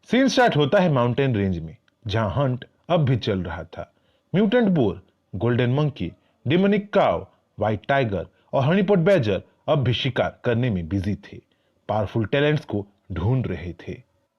Scene start होता है mountain range में, जहां हंट अब भी चल रहा था। Mutant bore, golden monkey, demonic काव, व्हाइट टाइगर और हनीपॉट बैजर अब भी शिकार करने में बिजी थे, पावरफुल टैलेंट्स को ढूंढ रहे थे।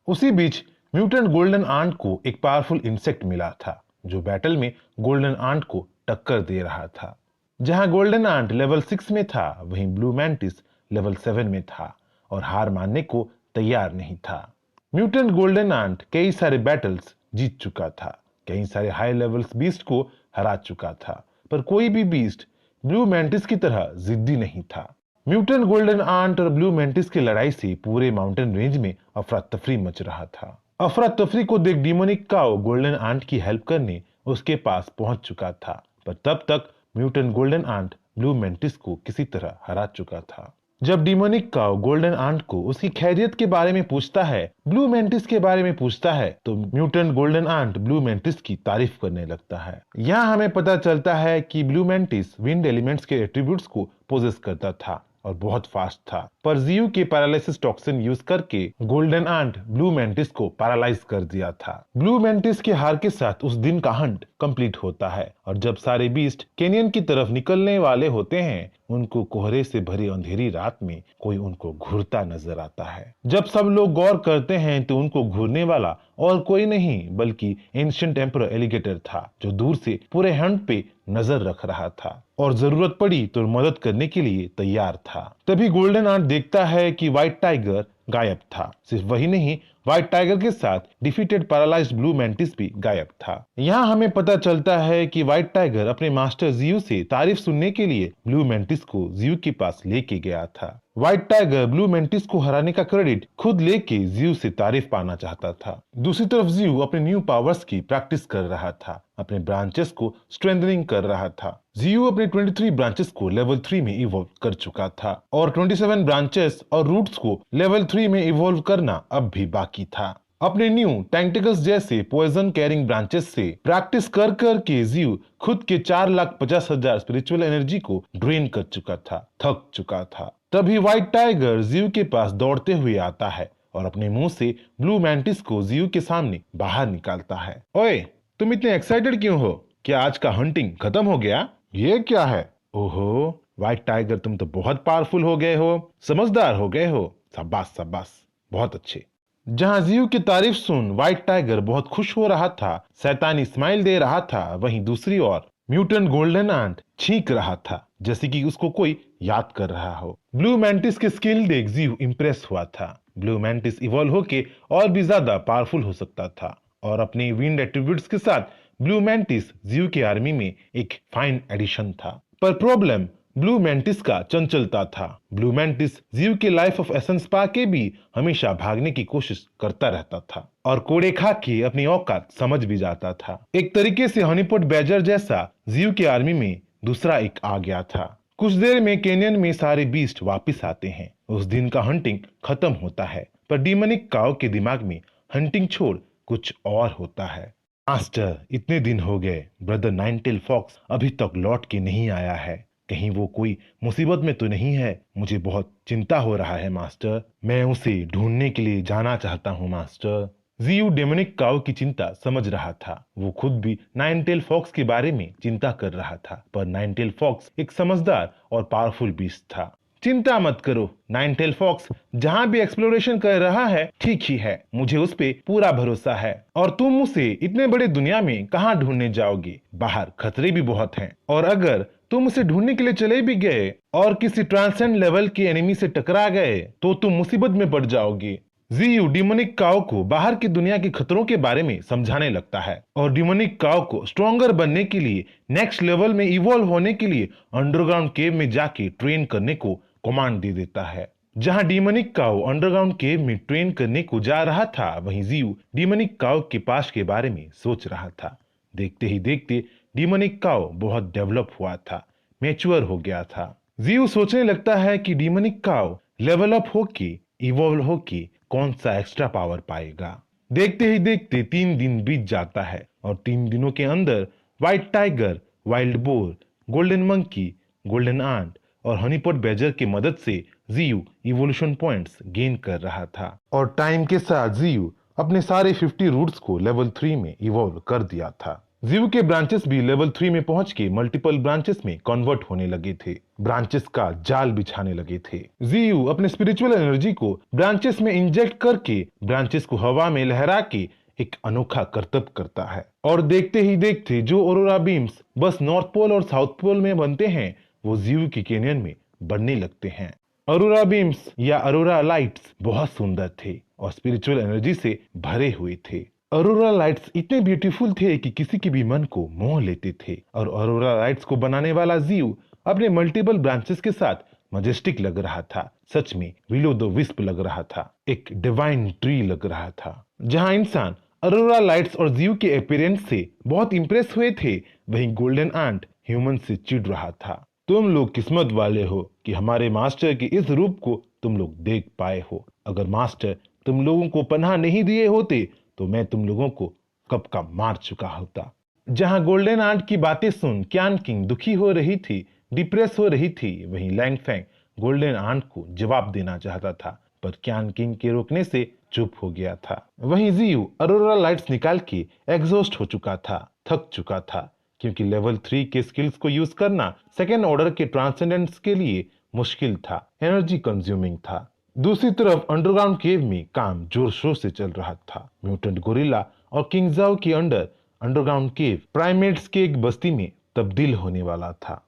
उसी बीच म्यूटेंट गोल्डन आंट को एक पावरफुल इंसेक्ट मिला था, जो बैटल में गोल्डन आंट को टक्कर दे रहा था। जहां गोल्डन आंट लेवल 6 में था, वहीं ब्लू मैंटिस लेवल 7 में था और हार मानने को तैयार नहीं था। म्यूटेंट गोल्डन आंट कई सारे बैटल्स जीत चुका था, कई सारे हाई लेवल्स बीस्ट को हरा चुका था, पर कोई भी बीस्ट ब्लू मैंटिस की तरह जिद्दी नहीं था। म्यूटेंट गोल्डन आंट और ब्लू मैंटिस की लड़ाई से पूरे माउंटेन रेंज में अफरा तफरी मच रहा था। अफरा तफरी को देख डिमोनिक काओ गोल्डन आंट की हेल्प करने उसके पास पहुंच चुका था, पर तब तक mutant golden ant blue mantis को किसी तरह हरा चुका था। जब डिमोनिक काव गोल्डन आंट को उसकी खैरियत के बारे में पूछता है, ब्लू मेंटिस के बारे में पूछता है, तो mutant golden ant blue mantis की तारीफ करने लगता है। यहाँ हमें पता चलता है कि ब्लू मेंटिस विंड एलिमेंट्स के एट्रीब्यूट्स को पोजेस करता था और बहुत फास्ट था, पर जीयू के पैरालिसिस टॉक्सिन यूज करके गोल्डन आंट ब्लू मेंटिस को पैरालाइज कर दिया था। ब्लू मेंटिस के हार के साथ उस दिन का हंट कंप्लीट होता है, और जब सारे बीस्ट कैनियन की तरफ निकलने वाले होते हैं, उनको कोहरे से भरी अंधेरी रात में कोई उनको घूरता नजर आता है। जब सब लोग गौर करते हैं तो उनको घूरने वाला और कोई नहीं बल्कि एंशिएंट एम्परर एलिगेटर था, जो दूर से पूरे हंट पे नजर रख रहा था और जरूरत पड़ी तो मदद करने के लिए तैयार था। तभी गोल्डन आंट देखता है कि व्हाइट टाइगर गायब था। सिर्फ वही नहीं, व्हाइट टाइगर के साथ डिफीटेड पैरालाइज्ड ब्लू मैंटिस भी गायब था। यहाँ हमें पता चलता है कि व्हाइट टाइगर अपने मास्टर जियू से तारीफ सुनने के लिए ब्लू मैंटिस को जियू के पास लेके गया था। व्हाइट टाइगर ब्लू मैंटिस को हराने का क्रेडिट खुद लेके जियू से तारीफ पाना चाहता था। दूसरी तरफ जियू अपने न्यू पावर्स की प्रैक्टिस कर रहा था, अपने ब्रांचेस को स्ट्रेंथनिंग कर रहा था। जियू अपने 23 ब्रांचेस को लेवल 3 में इवॉल्व कर चुका था और 27 ब्रांचेस और रूट्स को लेवल 3 में इवॉल्व करना अब भी बाकी था। अपने न्यू टैंटिकल्स जैसे पॉइजन कैरिंग ब्रांचेस से प्रैक्टिस कर कर के जियू खुद के 4,50,000 स्पिरिचुअल एनर्जी को ड्रेन कर चुका था, थक चुका था। तभी व्हाइट टाइगर जियू के पास दौड़ते हुए आता है और अपने मुंह से ब्लू मैंटिस को जियू के सामने बाहर निकालता है। ओए, तुम इतने एक्साइटेड क्यों हो? क्या आज का हंटिंग खत्म हो गया? ये क्या है? ओहो, व्हाइट टाइगर तुम तो बहुत पावरफुल हो गए हो, समझदार हो गए हो। शाबाश शाबाश, बहुत अच्छे। जहां जियू की तारीफ सुन व्हाइट टाइगर बहुत खुश हो रहा था, शैतानी स्माइल दे रहा था, वहीं दूसरी ओर म्यूटेंट गोल्डन आंट छींक रहा था, जैसे कि उसको कोई याद कर रहा हो। ब्लू मैंटिस के स्किल देख जियू इंप्रेस हुआ था। ब्लू मैंटिस इवॉल्व होके और भी ज्यादा पावरफुल हो सकता था, और अपने विंड एट्रीब्यूट्स के साथ ब्लू मैंटिस जियू की आर्मी में एक फाइन एडिशन था। पर प्रॉब्लम ब्लू मैंटिस का चंचलता था। ब्लू मैंटिस जियू के लाइफ ऑफ एसेंस पा के भी हमेशा भागने की कोशिश करता रहता था और कोड़े खा के अपनी औकात समझ भी जाता था। एक तरीके से हनीपॉट बैजर जैसा जियू की आर्मी में दूसरा एक आ गया था। कुछ देर में कैनियन में सारे बीस्ट वापिस आते हैं। उस दिन का हंटिंग खत्म होता है, पर डिमोनिक काव के दिमाग में हंटिंग छोड़ कुछ और होता है। मास्टर, इतने दिन हो गए, ब्रदर नाइनटेल फॉक्स अभी तक लौट के नहीं आया है। कहीं वो कोई मुसीबत में तो नहीं है? मुझे बहुत चिंता हो रहा है मास्टर। मैं उसे ढूंढने के लिए जाना चाहता हूँ मास्टर। जियू डेमोनिक काव की चिंता समझ रहा था। वो खुद भी नाइनटेल फॉक्स के बारे में चिंता कर रहा था, पर नाइनटेल फॉक्स एक समझदार और पावरफुल बीस्ट था। चिंता मत करो, नाइनटेल फॉक्स जहां भी एक्सप्लोरेशन कर रहा है ठीक ही है, मुझे उस पे पूरा भरोसा है। और तुम उसे इतने बड़े दुनिया में कहाँ ढूंढने जाओगे? बाहर खतरे भी बहुत हैं, और अगर तुम उसे ढूंढने के लिए चले भी गए और किसी ट्रांसेंड लेवल के एनिमी से टकरा गए तो तुम मुसीबत में पड़ जाओगे। जियू डिमोनिक काव को बाहर की दुनिया के खतरों के बारे में समझाने लगता है और डिमोनिक काव को स्ट्रॉन्गर बनने के लिए, नेक्स्ट लेवल में इवॉल्व होने के लिए अंडरग्राउंड केव में जाके ट्रेन करने को कमांड दे देता है। जहां डिमोनिक काव अंडरग्राउंड केव में ट्रेन करने को जा रहा था, वहीं जियू डिमोनिक काव के पास के बारे में सोच रहा था। देखते ही देखते डिमोनिक काव बहुत डेवलप हुआ था, मैच्योर हो गया था। जियू सोचने लगता है कि डिमोनिक काव लेवल अप होके, इवॉल्व होके कौन सा एक्स्ट्रा पावर पाएगा। देखते ही देखते 3 दिन बीत जाता है और 3 दिनों के अंदर white tiger, wild boar, golden monkey, golden ant और हनीपॉट बैजर की मदद से जियू इवोल्यूशन पॉइंट्स गेन कर रहा था। और टाइम के साथ जियू अपने सारे 50 रूट्स को लेवल 3 में इवॉल्व कर दिया था। जीव के ब्रांचेस भी लेवल 3 में पहुंच के मल्टीपल ब्रांचेस में कन्वर्ट होने लगे थे, ब्रांचेस का जाल बिछाने लगे थे। जीव अपने स्पिरिचुअल एनर्जी को ब्रांचेस में इंजेक्ट करके ब्रांचेस को हवा में लहरा के एक अनोखा करतब करता है, और देखते ही देखते जो ऑरोरा बीम्स बस नॉर्थ पोल और साउथ पोल में बनते हैं वो जीव के कैनियन में बनने लगते हैं। अरोरा बीम्स या अरोरा लाइट्स बहुत सुंदर थे और स्पिरिचुअल एनर्जी से भरे हुए थे। अरोरा लाइट्स इतने ब्यूटीफुल थे कि किसी के भी मन को मोह लेते थे, और अरोरा लाइट्स को बनाने वाला जीव अपने मल्टीपल ब्रांचेस के साथ मजेस्टिक लग रहा था। सच में विलो द विस्प लग रहा था, एक डिवाइन ट्री लग रहा था। जहां इंसान अरोरा लाइट्स और जीव के अपीयरेंस से बहुत इंप्रेस हुए थे, वहीं गोल्डन आंट ह्यूमन से चिढ़ रहा था। तुम लोग किस्मत वाले हो कि हमारे मास्टर के इस रूप को तुम लोग देख पाए हो। अगर मास्टर तुम लोगों को पनाह नहीं दिए होते तो मैं तुम लोगों को कब का मार चुका होता। जहां गोल्डन आंट की बातें सुन क्यान किंग दुखी हो रही थी, डिप्रेस हो रही थी, वहीं लैंगफैंग गोल्डन आंट को जवाब देना चाहता था, पर क्यान किंग के रोकने से चुप हो गया था। वहीं जीव अरोरा लाइट्स निकाल के एग्जॉस्ट हो चुका था, थक चुका था, क्योंकि लेवल 3 के स्किल्स को यूज करना सेकेंड ऑर्डर के ट्रांसेंडेंट्स के लिए मुश्किल था, एनर्जी कंज्यूमिंग था। दूसरी तरफ अंडरग्राउंड केव में काम जोर शोर से चल रहा था। म्यूटेंट गोरिल्ला और किंगजाओ के अंडर अंडरग्राउंड केव प्राइमेट्स के एक बस्ती में तब्दील होने वाला था।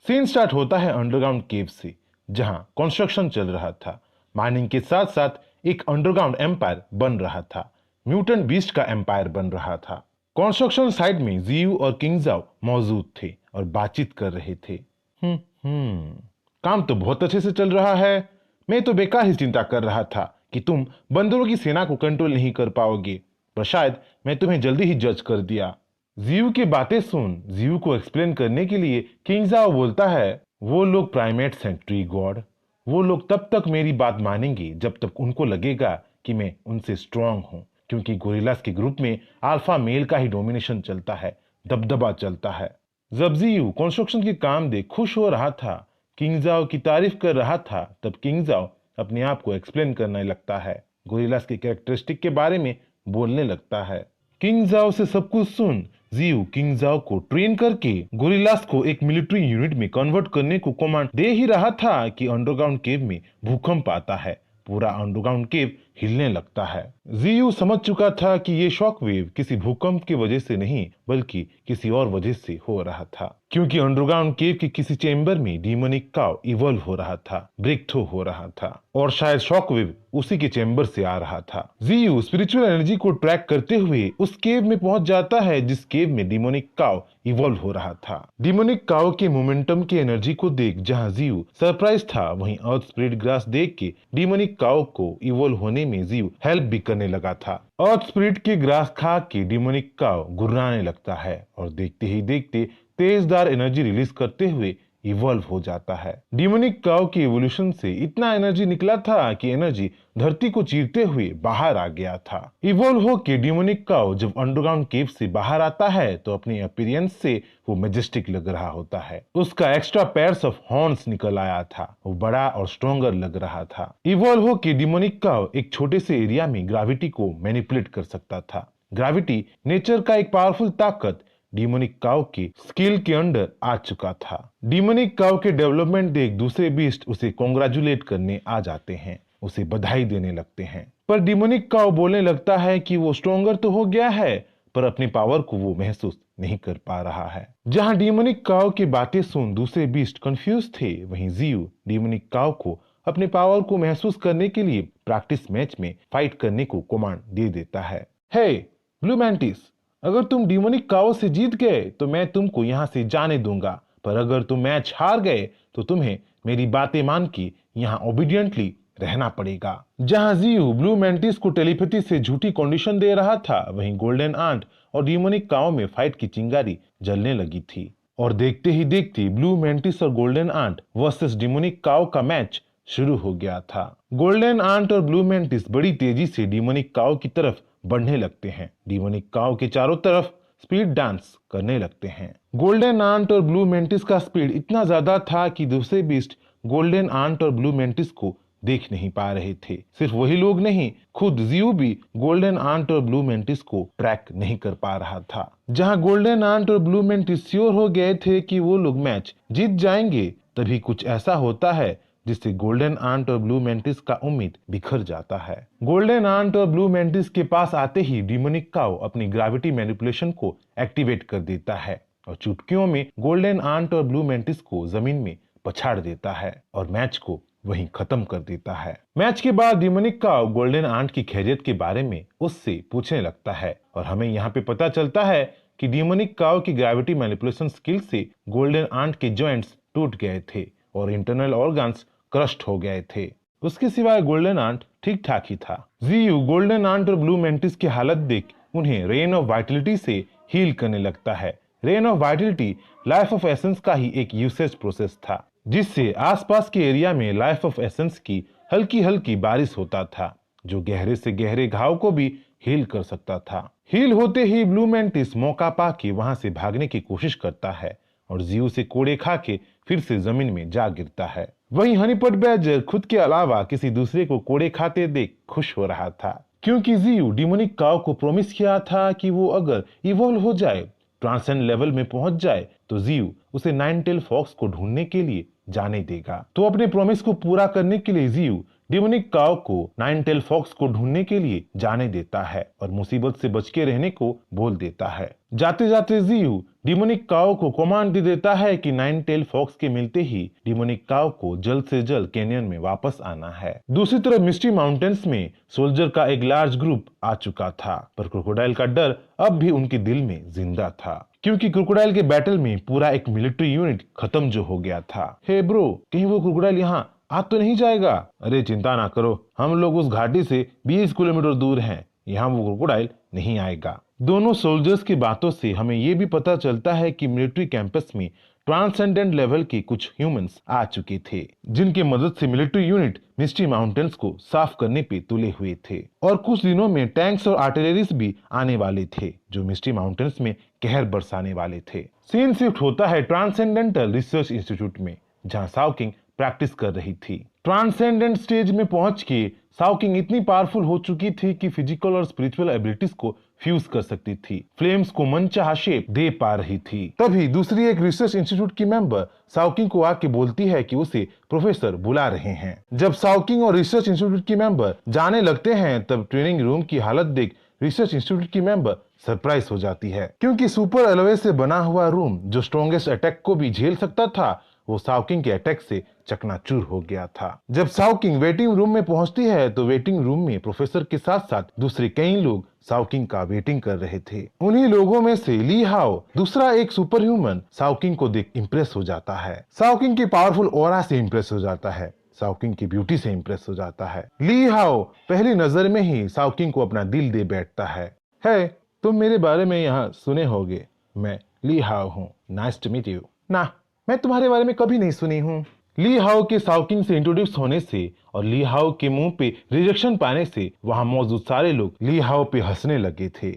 सीन स्टार्ट होता है अंडरग्राउंड केव से, जहां कंस्ट्रक्शन चल रहा था। माइनिंग के साथ साथ एक अंडरग्राउंड एम्पायर बन रहा था, म्यूटेंट बीस्ट का एम्पायर बन रहा था। कंस्ट्रक्शन साइट में जीव और किंगजाओ मौजूद थे और बातचीत कर रहे थे। काम तो बहुत अच्छे से चल रहा है। मैं तो बेकार ही चिंता कर रहा था कि तुम बंदरों की सेना को कंट्रोल नहीं कर पाओगे, पर शायद मैं तुम्हें जल्दी ही जज कर दिया। जीव की बातें सुन जीव को एक्सप्लेन करने के लिए किंगजाओ बोलता है, वो लोग प्राइमेट्स हैं ट्री गॉड। वो लोग तब तक मेरी बात मानेंगे जब तक उनको लगेगा कि मैं उनसे स्ट्रांग हूं, क्योंकि गोरिल्लास के ग्रुप में अल्फा मेल का ही डोमिनेशन चलता है, दबदबा चलता है। जब जीव कंस्ट्रक्शन के काम देख खुश हो रहा था, किंगजाओ की तारीफ कर रहा था, तब किंगजाओ अपने आप को एक्सप्लेन करने लगता है, गोरिल्लास के कैरेक्टरिस्टिक के बारे में बोलने लगता है। किंगजाओ से सब कुछ सुन जीव किंगजाओ को ट्रेन करके गोरिल्लास को एक मिलिट्री यूनिट में कन्वर्ट करने को कमांड दे ही रहा था कि अंडरग्राउंड केव में भूकंप आता है, पूरा अंडरग्राउंड केव हिलने लगता है। जीयू समझ चुका था कि ये शॉक वेव किसी भूकंप की वजह से नहीं बल्कि किसी और वजह से हो रहा था, क्योंकि अंडरग्राउंड केव के किसी चेंबर में डीमोनिक काव इवॉल्व हो रहा था, ब्रेक थ्रू हो रहा था, और शायद शॉक वेव उसी के चेंबर से आ रहा था। जीयू स्पिरिचुअल एनर्जी को ट्रैक करते हुए उस केव में पहुंच जाता है जिस केव में डीमोनिक काव इवॉल्व हो रहा था। डीमोनिक काव के मोमेंटम की एनर्जी को देख जहां जीयू सरप्राइज था, वहीं अर्थ स्पिरिट ग्रास देख के डीमोनिक काव को इवॉल्व होने में जीयू हेल्प भी करने लगा था। अर्थ स्पिरिट के ग्रास खा के डीमोनिक काव गुर्राने लगता है और देखते ही देखते तेजदार एनर्जी रिलीज करते हुए इवॉल्व हो जाता है। डीमोनिक काव की इवोल्यूशन से इतना एनर्जी निकला था कि एनर्जी धरती को चीरते हुए बाहर आ गया था। इवॉल्व होके डीमोनिक काव जब अंडरग्राउंड केव से बाहर आता है तो अपनी अपीयरेंस से वो मैजेस्टिक लग रहा होता है। उसका एक्स्ट्रा पेयर्स ऑफ हॉर्न्स निकल आया था, वो बड़ा और स्ट्रॉन्गर लग रहा था। इवॉल्व होके डीमोनिक काव एक छोटे से एरिया में ग्रेविटी को मैनिपुलेट कर सकता था। ग्रेविटी नेचर का एक पावरफुल ताकत डीमोनिक काव के स्किल के अंडर आ चुका था। डीमोनिक काव के डेवलपमेंट देख दूसरे बीस्ट उसे कॉन्ग्रेचुलेट करने आ जाते हैं, उसे बधाई देने लगते हैं, पर डीमोनिक काव बोलने लगता है कि वो स्ट्रॉन्गर तो हो गया है पर अपनी पावर को वो महसूस नहीं कर पा रहा है। जहां डीमोनिक काव की बातें सुन दूसरे बीस्ट कंफ्यूज थे, वहीं जीव डीमोनिक काव को अपने पावर को महसूस करने के लिए प्रैक्टिस मैच में फाइट करने को कमांड दे देता है। हे ब्लू मैंटिस, अगर तुम डीमोनिक काव से जीत गए तो मैं तुमको यहाँ से जाने दूंगा, पर अगर तुम मैच हार गए तो तुम्हें मेरी बातें मान के यहाँ ओबीडियंटली रहना पड़ेगा। जहां जीव ब्लू मैंटिस को टेलीपैथी से झूठी कंडीशन दे रहा था, वहीं गोल्डन आंट और डीमोनिक काव में फाइट की चिंगारी जलने लगी थी, और देखते ही देखते ब्लू मैंटिस और गोल्डन आंट वर्सेस डीमोनिक काव का मैच शुरू हो गया था। गोल्डन आंट और ब्लू मैंटिस बड़ी तेजी से डीमोनिक काव की तरफ बढ़ने लगते हैं। डीमोनिक काव के चारों तरफ स्पीड डांस करने लगते हैं। गोल्डन आंट और ब्लू मेंटिस का स्पीड इतना ज्यादा था कि दूसरे बीस्ट गोल्डन आंट और ब्लू मेंटिस को देख नहीं पा रहे थे। सिर्फ वही लोग नहीं, खुद जियो भी गोल्डन आंट और ब्लू मेंटिस को ट्रैक नहीं कर पा रहा था। जहां गोल्डन आंट और ब्लू मेंटिस श्योर हो गए थे कि वो लोग मैच जीत जाएंगे, तभी कुछ ऐसा होता है जिससे गोल्डन आंट और ब्लू मेंटिस का उम्मीद बिखर जाता है। गोल्डन आंट और ब्लू मेंटिस के पास आते ही डिमोनिक काउ अपनी ग्रेविटी मैनिपुलेशन को एक्टिवेट कर देता है और चुटकियों में गोल्डन आंट और ब्लू मेंटिस को जमीन में पछाड़ देता है और मैच को वहीं खत्म कर देता है। मैच के बाद डिमोनिक काउ गोल्डन आंट की खैरियत के बारे में उससे पूछने लगता है और हमें यहाँ पे पता चलता है कि डिमोनिक काउ की ग्रेविटी मैनिपुलेशन स्किल से गोल्डन आंट के जॉइंट्स टूट गए थे और इंटरनल ऑर्गन्स क्रस्ट हो गए थे। उसके सिवाय गोल्डन आंट ठीक ठाक ही था। जियू गोल्डन आंट और ब्लू मेंटिस की हालत देख उन्हें रेन ऑफ वाइटलिटी से हील करने लगता है। Rain of Vitality life of essence का ही एक यूसेज प्रोसेस था, जिससे आसपास के एरिया में लाइफ ऑफ एसेंस की हल्की हल्की बारिश होता था, जो गहरे से गहरे घाव को भी हील कर सकता था। हील होते ही ब्लू मेंटिस मौका पाके वहां से भागने की कोशिश करता है और जियू से कोड़े खा के फिर से जमीन में जा गिरता है। वहीं हनीपॉट बैजर खुद के अलावा किसी दूसरे को कोड़े खाते देख खुश हो रहा था, क्योंकि जियू डिमोनिक काउ को प्रॉमिस किया था कि वो अगर इवॉल्व हो जाए, ट्रांसेंड लेवल में पहुंच जाए, तो जियू उसे नाइन टेल फॉक्स को ढूंढने के लिए जाने देगा। तो अपने प्रॉमिस को पूरा करने के लिए जियू डिमोनिक काउ को नाइन टेल फॉक्स को ढूंढने के लिए जाने देता है और मुसीबत से बच के रहने को बोल देता है। जाते जाते जियू डिमोनिक काउ को कमांड दे देता है कि नाइन टेल फॉक्स के मिलते ही डिमोनिक काउ को जल्द से जल्द कैनियन में वापस आना है। दूसरी तरफ मिस्टी माउंटेन्स में सोल्जर का एक लार्ज ग्रुप आ चुका था, पर क्रोकोडाइल का डर अब भी उनके दिल में जिंदा था, क्योंकि क्रोकोडाइल के बैटल में पूरा एक मिलिट्री यूनिट खत्म जो हो गया था। हे ब्रो, कहीं वो क्रोकोडाइल यहाँ आ तो नहीं जाएगा? अरे चिंता ना करो, हम लोग उस घाटी से 20 किलोमीटर दूर हैं, यहाँ वो क्रोकोडाइल नहीं आएगा। दोनों सोल्जर्स की बातों से हमें ये भी पता चलता है कि मिलिट्री कैंपस में ट्रांसेंडेंट लेवल के कुछ ह्यूमंस आ चुके थे, जिनके मदद से मिलिट्री यूनिट मिस्टी माउंटेन्स को साफ करने पे तुले हुए थे। और कुछ दिनों में टैंक्स और आर्टिलरीज भी आने वाले थे, जो मिस्टी माउंटेन्स में कहर बरसाने वाले थे। सीन शिफ्ट होता है ट्रांसेंडेंटल रिसर्च इंस्टीट्यूट में, जहाँ साउकिंग प्रैक्टिस कर रही थी। ट्रांसेंडेंट स्टेज में पहुंच के साउकिंग इतनी पावरफुल हो चुकी थी कि फिजिकल और स्पिरिचुअल एबिलिटीज को फ्यूज कर सकती थी, फ्लेम्स को मनचाहा शेप दे पा रही थी। तभी दूसरी एक रिसर्च इंस्टीट्यूट की मेंबर साउकिंग को आके बोलती है कि उसे प्रोफेसर बुला रहे हैं। जब साउकिंग और रिसर्च इंस्टीट्यूट की मेंबर जाने लगते हैं, तब ट्रेनिंग रूम की हालत देख रिसर्च इंस्टीट्यूट की मेंबर सरप्राइज हो जाती है, क्योंकि सुपर एलॉय से बना हुआ रूम जो स्ट्रॉन्गेस्ट अटैक को भी झेल सकता था, वो साउकिंग के अटैक से चकनाचूर हो गया था। जब साउकिंग वेटिंग रूम में पहुंचती है, तो वेटिंग रूम में प्रोफेसर के साथ साथ दूसरे कई लोग साउकिंग का वेटिंग कर रहे थे। उन्हीं लोगों में से ली हाओ, दूसरा एक सुपर ह्यूमन, साउकिंग को देख इंप्रेस हो जाता है। साउकिंग की पावरफुल ऑरा से इंप्रेस हो जाता है, साउकिंग की ब्यूटी से इंप्रेस हो जाता है। ली हाओ पहली नजर में ही साउकिंग को अपना दिल दे बैठता है। तुम मेरे बारे में यहाँ सुने होगे, मैं ली हाओ हूँ, नाइस टू मीट यू। ना, मैं तुम्हारे बारे में कभी नहीं सुनी हूँ। ली हाओ के साउकिंग से इंट्रोड्यूस होने से और ली हाओ के मुंह पे रिजेक्शन पाने से वहां मौजूद सारे लोग ली हाओ पे हंसने लगे थे।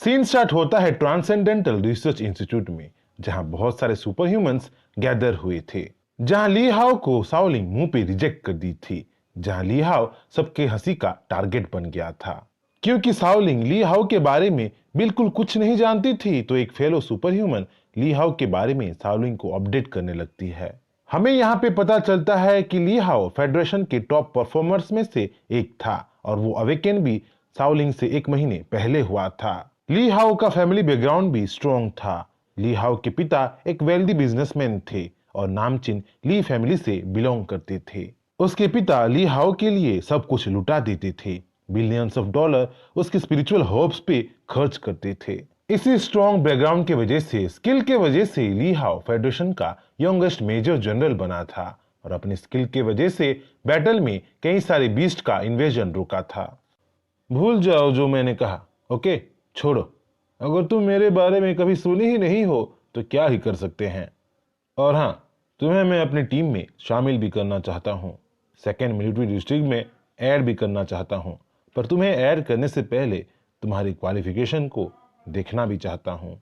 सीन स्टार्ट होता है ट्रांसेंडेंटल रिसर्च इंस्टीट्यूट में, जहां बहुत सारे सुपर ह्यूमंस गैदर हुए थे। जहां ली हाओ को साओलिंग मुंह पे रिजेक्ट कर दी थी, जहां ली हाओ सबके हंसी का टारगेट बन गया था, क्योंकि साओलिंग ली हाओ के बारे में बिल्कुल कुछ नहीं जानती थी। तो एक फेलो सुपर ह्यूमन ली हाओ के बारे में साओलिंग को अपडेट करने लगती है। हमें यहाँ पे पता चलता है कि ली हाओ फेडरेशन के टॉप परफॉर्मर्स में से एक था और वो अवेकेन भी साओलिंग से 1 महीने पहले हुआ था। ली हाओ का फैमिली बैकग्राउंड भी स्ट्रॉन्ग था। ली हाओ के पिता एक वेल्दी बिजनेसमैन थे और नामचिन ली फैमिली से बिलोंग करते थे। उसके पिता ली हाओ के लिए सब कुछ लुटा देते थे, बिलियंस ऑफ डॉलर उसके स्पिरिचुअल होप्स पे खर्च करते थे। इसी स्ट्रॉन्ग बैकग्राउंड के वजह से, स्किल के वजह से ली हाओ फेडरेशन का यंगेस्ट मेजर जनरल बना था और अपनी स्किल के वजह से बैटल में कई सारे बीस्ट का इन्वेजन रोका था। भूल जाओ जो मैंने कहा, ओके, छोड़ो। अगर तुम मेरे बारे में कभी सुनी ही नहीं हो तो क्या ही कर सकते हैं। और हाँ, तुम्हें मैं अपनी टीम में शामिल भी करना चाहता हूँ। सेकेंड मिलिट्री डिस्ट्रिक्ट में ऐड भी करना चाहता हूँ, पर तुम्हें ऐड करने से पहले तुम्हारी क्वालिफिकेशन को देखना भी चाहता हूँ।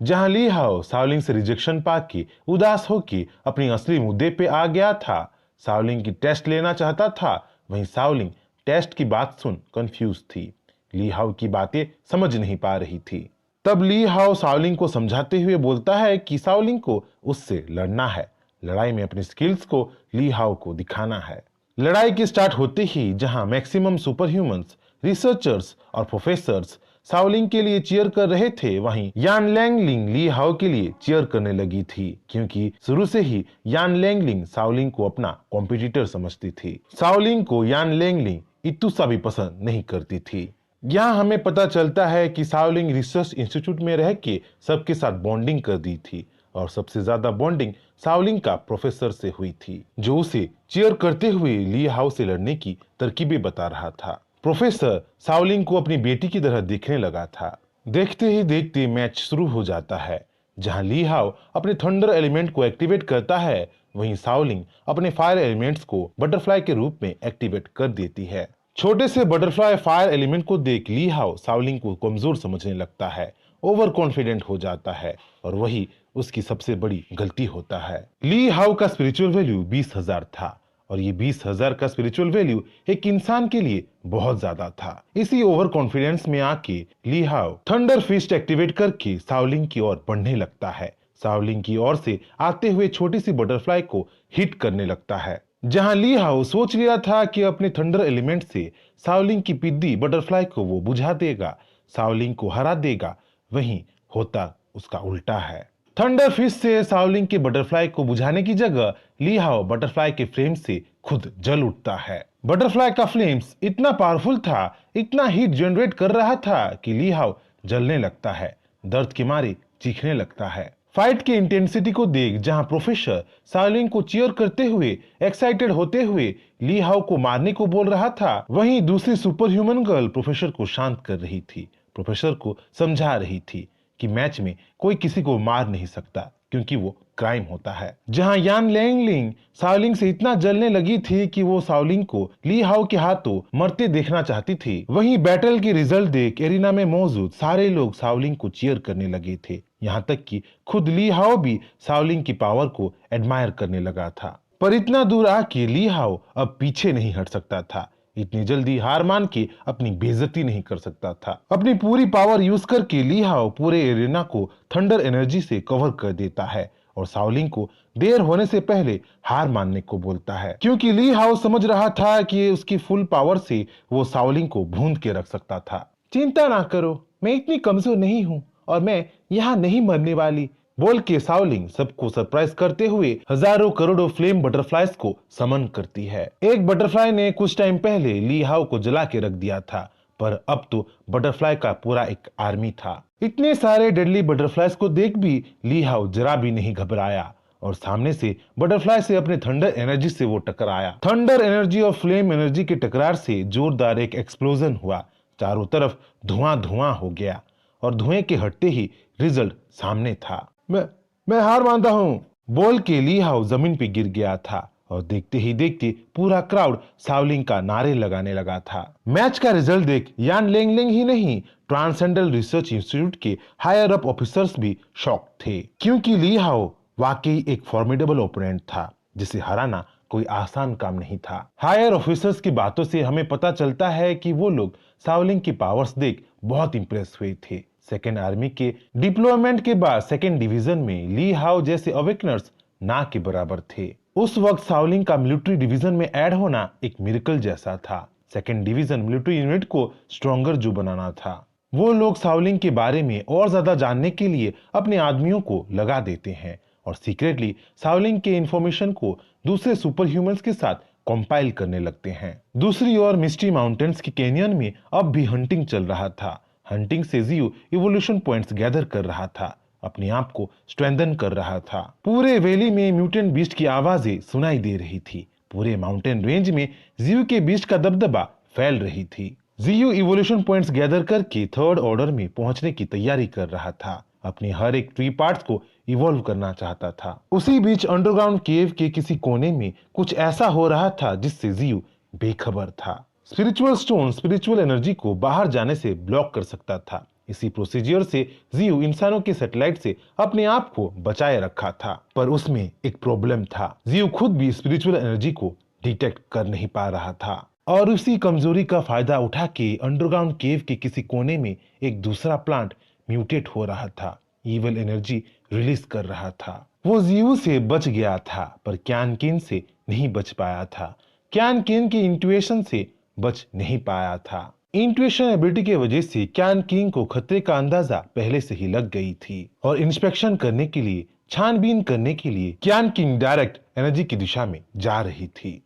जहां ली हाओ शाओलिंग से रिजेक्शन पाके उदास होकर अपनी असली मुद्दे पे आ गया था, शाओलिंग की टेस्ट लेना चाहता था, वहीं शाओलिंग टेस्ट की बात सुन कंफ्यूज थी। ली हाओ की बातें समझ नहीं पा रही थी। तब ली हाओ शाओलिंग को समझाते हुए बोलता है कि शाओलिंग को उससे लड़ना है, लड़ाई में अपनी स्किल्स को ली हाओ को दिखाना है। लड़ाई की स्टार्ट होते ही जहां मैक्सिमम सुपर ह्यूमंस, रिसर्चर्स और प्रोफेसर्स शाओलिंग के लिए चीयर कर रहे थे, वहीं यान लैंगलिंग ली हाओ के लिए चीयर करने लगी थी, क्योंकि शुरू से ही यान लैंगलिंग शाओलिंग को अपना कॉम्पिटिटर समझती थी। शाओलिंग को यान लैंगलिंग इतू सा भी पसंद नहीं करती थी। यहाँ हमें पता चलता है कि शाओलिंग रिसर्च इंस्टीट्यूट में रह के सबके साथ बॉन्डिंग कर दी थी, और सबसे ज्यादा बॉन्डिंग शाओलिंग का प्रोफेसर से हुई थी, जो उसे चीयर करते हुए ली हाओ से लड़ने की तरकीबें बता रहा था। प्रोफेसर शाओलिंग को अपनी बेटी की तरह देखने लगा था। देखते ही देखते मैच शुरू हो जाता है, जहां ली हाओ अपने थंडर एलिमेंट को एक्टिवेट करता है, वहीं शाओलिंग अपने फायर एलिमेंट्स को बटरफ्लाई के रूप में एक्टिवेट कर देती है। छोटे से बटरफ्लाई फायर एलिमेंट को देख ली हाओ शाओलिंग को कमजोर समझने लगता है, ओवर कॉन्फिडेंट हो जाता है, और वही उसकी सबसे बड़ी गलती होता है। ली हाओ का स्पिरिचुअल वैल्यू 20,000 था, और ये 20,000 का स्पिरिचुअल वैल्यू एक इंसान के लिए बहुत ज्यादा था। इसी ओवर कॉन्फिडेंस में आके ली हाओ थंडर फिस्ट एक्टिवेट करके शाओलिंग की ओर बढ़ने लगता है। शाओलिंग की ओर से आते हुए छोटी सी बटरफ्लाई को हिट करने लगता है। जहां ली हाओ सोच लिया था कि अपने थंडर एलिमेंट से शाओलिंग की पिद्दी बटरफ्लाई को वो बुझा देगा, शाओलिंग को हरा देगा, वहीं होता उसका उल्टा है। थंडर फिश से शाओलिंग के बटरफ्लाई को बुझाने की जगह ली हाओ बटरफ्लाई के फ्लेम से खुद जल उठता है। बटरफ्लाई का फ्लेम्स इतना पावरफुल था, इतना हीट जनरेट कर रहा था कि ली हाओ जलने लगता है, दर्द के मारे चीखने लगता है। फाइट की इंटेंसिटी को देख जहां प्रोफेसर शाओलिंग को चीयर करते हुए एक्साइटेड होते हुए ली हाओ को मारने को बोल रहा था, वहीं दूसरी सुपर ह्यूमन गर्ल प्रोफेसर को शांत कर रही थी, प्रोफेसर को समझा रही थी कि मैच में कोई किसी को मार नहीं सकता, क्योंकि वो क्राइम होता है। जहां यान लैंगलिंग शाओलिंग से इतना जलने लगी थी कि वो शाओलिंग को ली हाओ के हाथों मरते देखना चाहती थी, वहीं बैटल की रिजल्ट देख एरिना में मौजूद सारे लोग शाओलिंग को चीयर करने लगे थे, यहाँ तक कि खुद ली हाओ भी शाओलिंग की पावर को एडमायर करने लगा था। पर इतना दूर आके ली हाओ अब पीछे नहीं हट सकता था, इतनी जल्दी हार मान के अपनी बेइज्जती नहीं कर सकता था। अपनी पूरी पावर यूज करके ली हाओ पूरे एरिना को थंडर एनर्जी से कवर कर देता है, और शाओलिंग को देर होने से पहले हार मानने को बोलता है, क्योंकि ली हाओ समझ रहा था कि उसकी फुल पावर से वो शाओलिंग को भूंद के रख सकता था। चिंता ना करो, मैं इतनी कमजोर नहीं हूँ, और मैं यहाँ नहीं मरने वाली, बोल के शाओलिंग सबको सरप्राइज करते हुए हजारों करोड़ों फ्लेम बटरफ्लाइज को समन करती है। एक बटरफ्लाई ने कुछ टाइम पहले ली हाओ को जला के रख दिया था, पर अब तो बटरफ्लाई का पूरा एक आर्मी था। इतने सारे डेडली बटरफ्लाइज को देख भी ली हाओ जरा भी नहीं घबराया, और सामने से बटरफ्लाई से अपने थंडर एनर्जी से वो टकराया। थंडर एनर्जी और फ्लेम एनर्जी के टकरार से जोरदार एक एक्सप्लोजन हुआ, चारों तरफ धुआं धुआं हो गया, और धुएं के हटते ही रिजल्ट सामने था। मैं हार मानता हूं, बोल के ली हाओ जमीन पे गिर गया था, और देखते ही देखते पूरा क्राउड शाओलिंग का नारे लगाने लगा था। मैच का रिजल्ट देख यान लैंगलिंग ही नहीं, ट्रांसेंडल रिसर्च इंस्टीट्यूट के हायर अप ऑफिसर्स भी शॉक थे, क्योंकि ली हाओ वाकई एक फॉर्मिडेबल ओपोनेंट था, जिसे हराना कोई आसान काम नहीं था। हायर ऑफिसर्स की बातों से हमें पता चलता है कि वो लोग शाओलिंग की पावर्स देख बहुत इंप्रेस हुए थे। सेकेंड आर्मी के डिप्लॉयमेंट के बाद सेकेंड डिवीजन में ली हाओ जैसे अवेकनर्स ना के बराबर थे। उस वक्त शाओलिंग का मिलिट्री डिवीजन में ऐड होना एक मिरेकल जैसा था। सेकेंड डिवीजन मिलिट्री यूनिट को स्ट्रॉन्गर जो बनाना था। वो लोग शाओलिंग के बारे में और ज्यादा जानने के लिए अपने आदमियों को लगा देते हैं, और सीक्रेटली शाओलिंग के इंफॉर्मेशन को दूसरे सुपर ह्यूमंस के साथ कंपाइल करने लगते हैं। दूसरी ओर मिस्टी माउंटेन्स के कैनियन में अब भी हंटिंग चल रहा था। हंटिंग से जियो इवोल्यूशन पॉइंट्स गैदर कर रहा था, अपने आप को स्ट्रेंथन कर रहा था। पूरे वैली में म्यूटेंट बीस्ट की आवाजें सुनाई दे रही थी। पूरे माउंटेन रेंज में जियो के बीस्ट का दबदबा फैल रही थी। जियो इवोल्यूशन पॉइंट्स गैदर करके थर्ड ऑर्डर में पहुंचने की तैयारी कर रहा था। अपने हर एक ट्री पार्ट्स को इवॉल्व करना चाहता था। उसी बीच अंडरग्राउंड केव के किसी कोने में कुछ ऐसा हो रहा था जिससे जियो बेखबर था। स्पिरिचुअल स्टोन स्पिरिचुअल एनर्जी को बाहर जाने से ब्लॉक कर सकता था। इसी प्रोसीजर से जियो इंसानों के सैटेलाइट से अपने आप को बचाए रखा था, पर उसमें एक प्रॉब्लम था। जियो खुद भी स्पिरिचुअल एनर्जी को डिटेक्ट कर नहीं पा रहा था और उसी कमजोरी का फायदा उठा के अंडरग्राउंड केव के किसी कोने में एक दूसरा प्लांट म्यूटेट हो रहा था, इविल एनर्जी रिलीज कर रहा था। वो जियो से बच गया था पर क्यान किन से नहीं बच पाया था। क्यान किन की इंट्यूएशन से बच नहीं पाया था। इंट्यूएशन एबिलिटी की वजह से क्यान किंग को खतरे का अंदाजा पहले से ही लग गई थी और इंस्पेक्शन करने के लिए, छानबीन करने के लिए क्यान किंग डायरेक्ट एनर्जी की दिशा में जा रही थी।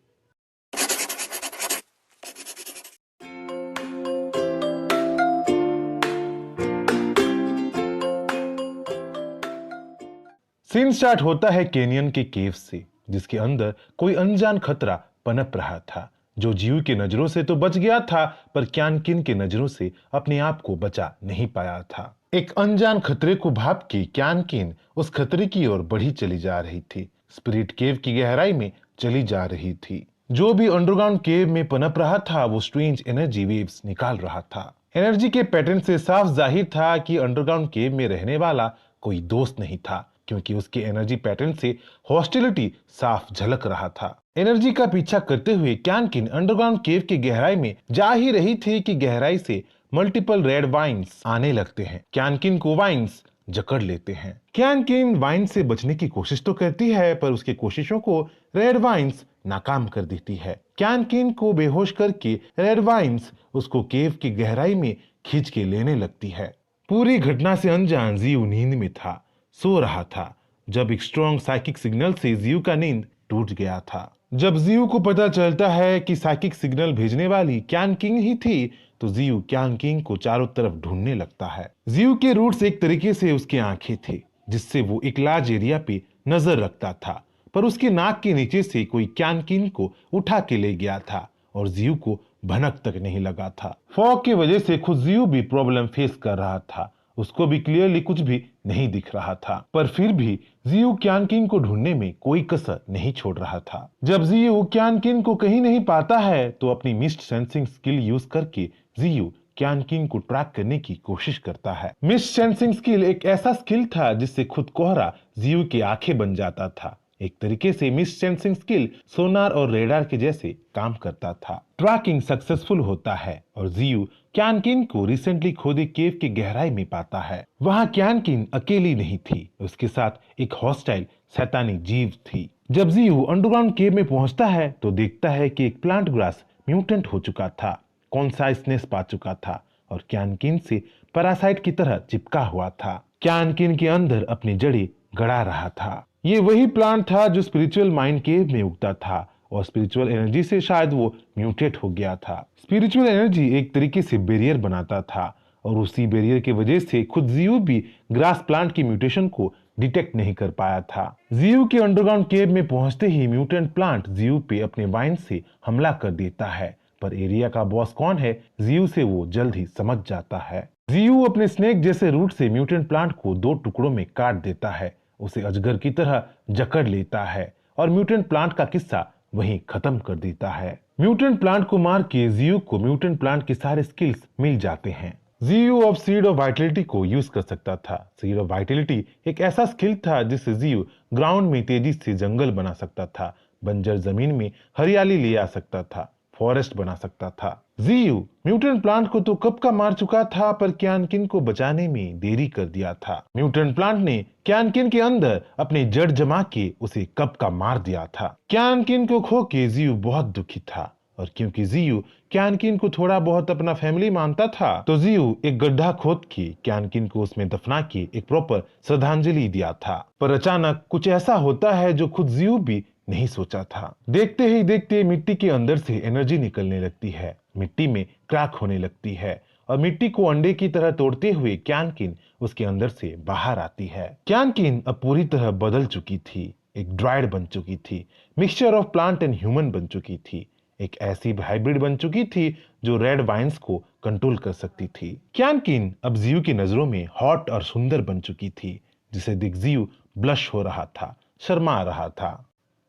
सीन स्टार्ट होता है कैनियन के केव से, जिसके अंदर कोई अनजान खतरा पनप रहा था, जो जियो की नजरों से तो बच गया था पर क्यान किन की नजरों से अपने आप को बचा नहीं पाया था। एक अनजान खतरे को भाप के क्यान किन उस खतरे की ओर बढ़ी चली जा रही थी, स्पिरिट केव की गहराई में चली जा रही थी। जो भी अंडरग्राउंड केव में पनप रहा था वो स्ट्रेंज एनर्जी वेव्स निकाल रहा था। एनर्जी के पैटर्न से साफ जाहिर था कि अंडरग्राउंड केव में रहने वाला कोई दोस्त नहीं था, क्योंकि उसके एनर्जी पैटर्न से हॉस्टिलिटी साफ झलक रहा था। एनर्जी का पीछा करते हुए क्यान किन अंडरग्राउंड केव की गहराई में जा ही रही थी कि गहराई से मल्टीपल रेड वाइन्स आने लगते हैं। क्यान किन को वाइन्स जकड़ लेते हैं। क्यान किन वाइन से बचने की कोशिश तो करती है पर उसकी कोशिशों को रेड वाइन्स नाकाम कर देती है। क्यान किन को बेहोश करके रेड वाइन्स उसको केव की गहराई में खींच के लेने लगती है। पूरी घटना से अनजान जियो नींद में था, सो रहा था, जब एक स्ट्रॉन्ग साइकिक सिग्नल से जियो का नींद टूट गया था। जब जियो को पता चलता है कि साइकिक सिग्नल भेजने वाली क्यान किंग ही थी तो जियो क्यान किंग को चारों तरफ ढूंढने लगता है। जियो के रूट्स एक तरीके से उसकी आंखें थे, जिससे वो एक लार्ज एरिया पे नजर रखता था, पर उसके नाक के नीचे से कोई क्यान किंग को उठा के ले गया था और जियो को भनक तक नहीं लगा था। फॉग की वजह से खुद जियो भी प्रॉब्लम फेस कर रहा था, उसको भी क्लियरली कुछ भी नहीं दिख रहा था, पर फिर भी जियो क्यान किंग को ढूंढने में कोई कसर नहीं छोड़ रहा था। जब जियो क्यान किंग को कहीं नहीं पाता है तो अपनी मिस्ट सेंसिंग स्किल यूज करके जियो क्यान किंग को ट्रैक करने की कोशिश करता है। मिस्ट सेंसिंग स्किल एक ऐसा स्किल था जिससे खुद कोहरा जियो की आंखें बन जाता था। एक तरीके से मिस्ट सेंसिंग स्किल सोनार और रेडार के जैसे काम करता था। ट्रैकिंग सक्सेसफुल होता है और जियो क्यान किन को रिसेंटली खोदे केव की गहराई में पाता है। वहां क्यान किन अकेली नहीं थी, उसके साथ एक हॉस्टाइल शैतानी जीव थी। जब जियो अंडरग्राउंड केव में पहुंचता है तो देखता है कि एक प्लांट ग्रास म्यूटेंट हो चुका था, कॉन्साइसनेस पा चुका था और क्यान किन से पैरासाइट की तरह चिपका हुआ था। क्यान किन के अंदर अपनी जड़ें गड़ा रहा था। ये वही प्लांट था जो स्पिरिचुअल माइंड केव में उगता था और स्पिरिचुअल एनर्जी से शायद वो म्यूटेट हो गया था। स्पिरिचुअल एनर्जी एक तरीके से बैरियर बनाता था और उसी बैरियर की वजह से खुद जियो भी ग्रास प्लांट की म्यूटेशन को डिटेक्ट नहीं कर पाया था। जियो के अंडरग्राउंड केव में पहुंचते ही म्यूटेंट प्लांट जियो पे अपने वाइन से हमला कर देता है, पर एरिया का बॉस कौन है जियो से वो जल्द ही समझ जाता है। जियो अपने स्नेक जैसे रूट से म्यूटेंट प्लांट को 2 टुकड़ों में काट देता है, उसे अजगर की तरह जकड़ लेता है और म्यूटेंट प्लांट का किस्सा वहीं खत्म कर देता है। म्यूटेंट प्लांट को मार के जियो को म्यूटेंट प्लांट के सारे स्किल्स मिल जाते हैं। जियो ऑफ सीड ऑफ वाइटलिटी को यूज कर सकता था। सीड ऑफ वाइटलिटी एक ऐसा स्किल था जिससे जियो ग्राउंड में तेजी से जंगल बना सकता था, बंजर जमीन में हरियाली ले आ सकता था, फॉरेस्ट बना सकता था। जियो म्यूटेंट प्लांट को तो कब का मार चुका था पर क्यान किन को बचाने में देरी कर दिया था। म्यूटेंट प्लांट ने क्यान किन के अंदर अपने जड़ जमा के उसे कब का मार दिया था। क्यान किन को खो के जियो बहुत दुखी था और क्योंकि जियो क्यान किन को थोड़ा बहुत अपना फैमिली मानता था तो जियो एक गड्ढा खोद के क्यान किन को उसमें दफना के एक प्रॉपर श्रद्धांजलि दिया था। पर अचानक कुछ ऐसा होता है जो खुद जियो भी नहीं सोचा था। देखते ही देखते मिट्टी के अंदर से एनर्जी निकलने लगती है, मिट्टी में क्रैक होने लगती है और मिट्टी को अंडे की तरह तोड़ते हुए क्यान किन उसके अंदर से बाहर आती है। क्यान किन अब पूरी तरह बदल चुकी थी, एक ड्राइड बन चुकी थी, mixture of plant and human बन चुकी थी, एक ऐसी हाइब्रिड बन चुकी थी जो रेड वाइन्स को कंट्रोल कर सकती थी। क्यान किन अब जियू की नजरों में हॉट और सुंदर बन चुकी थी, जिसे देख जियू ब्लश हो रहा था, शर्मा रहा था।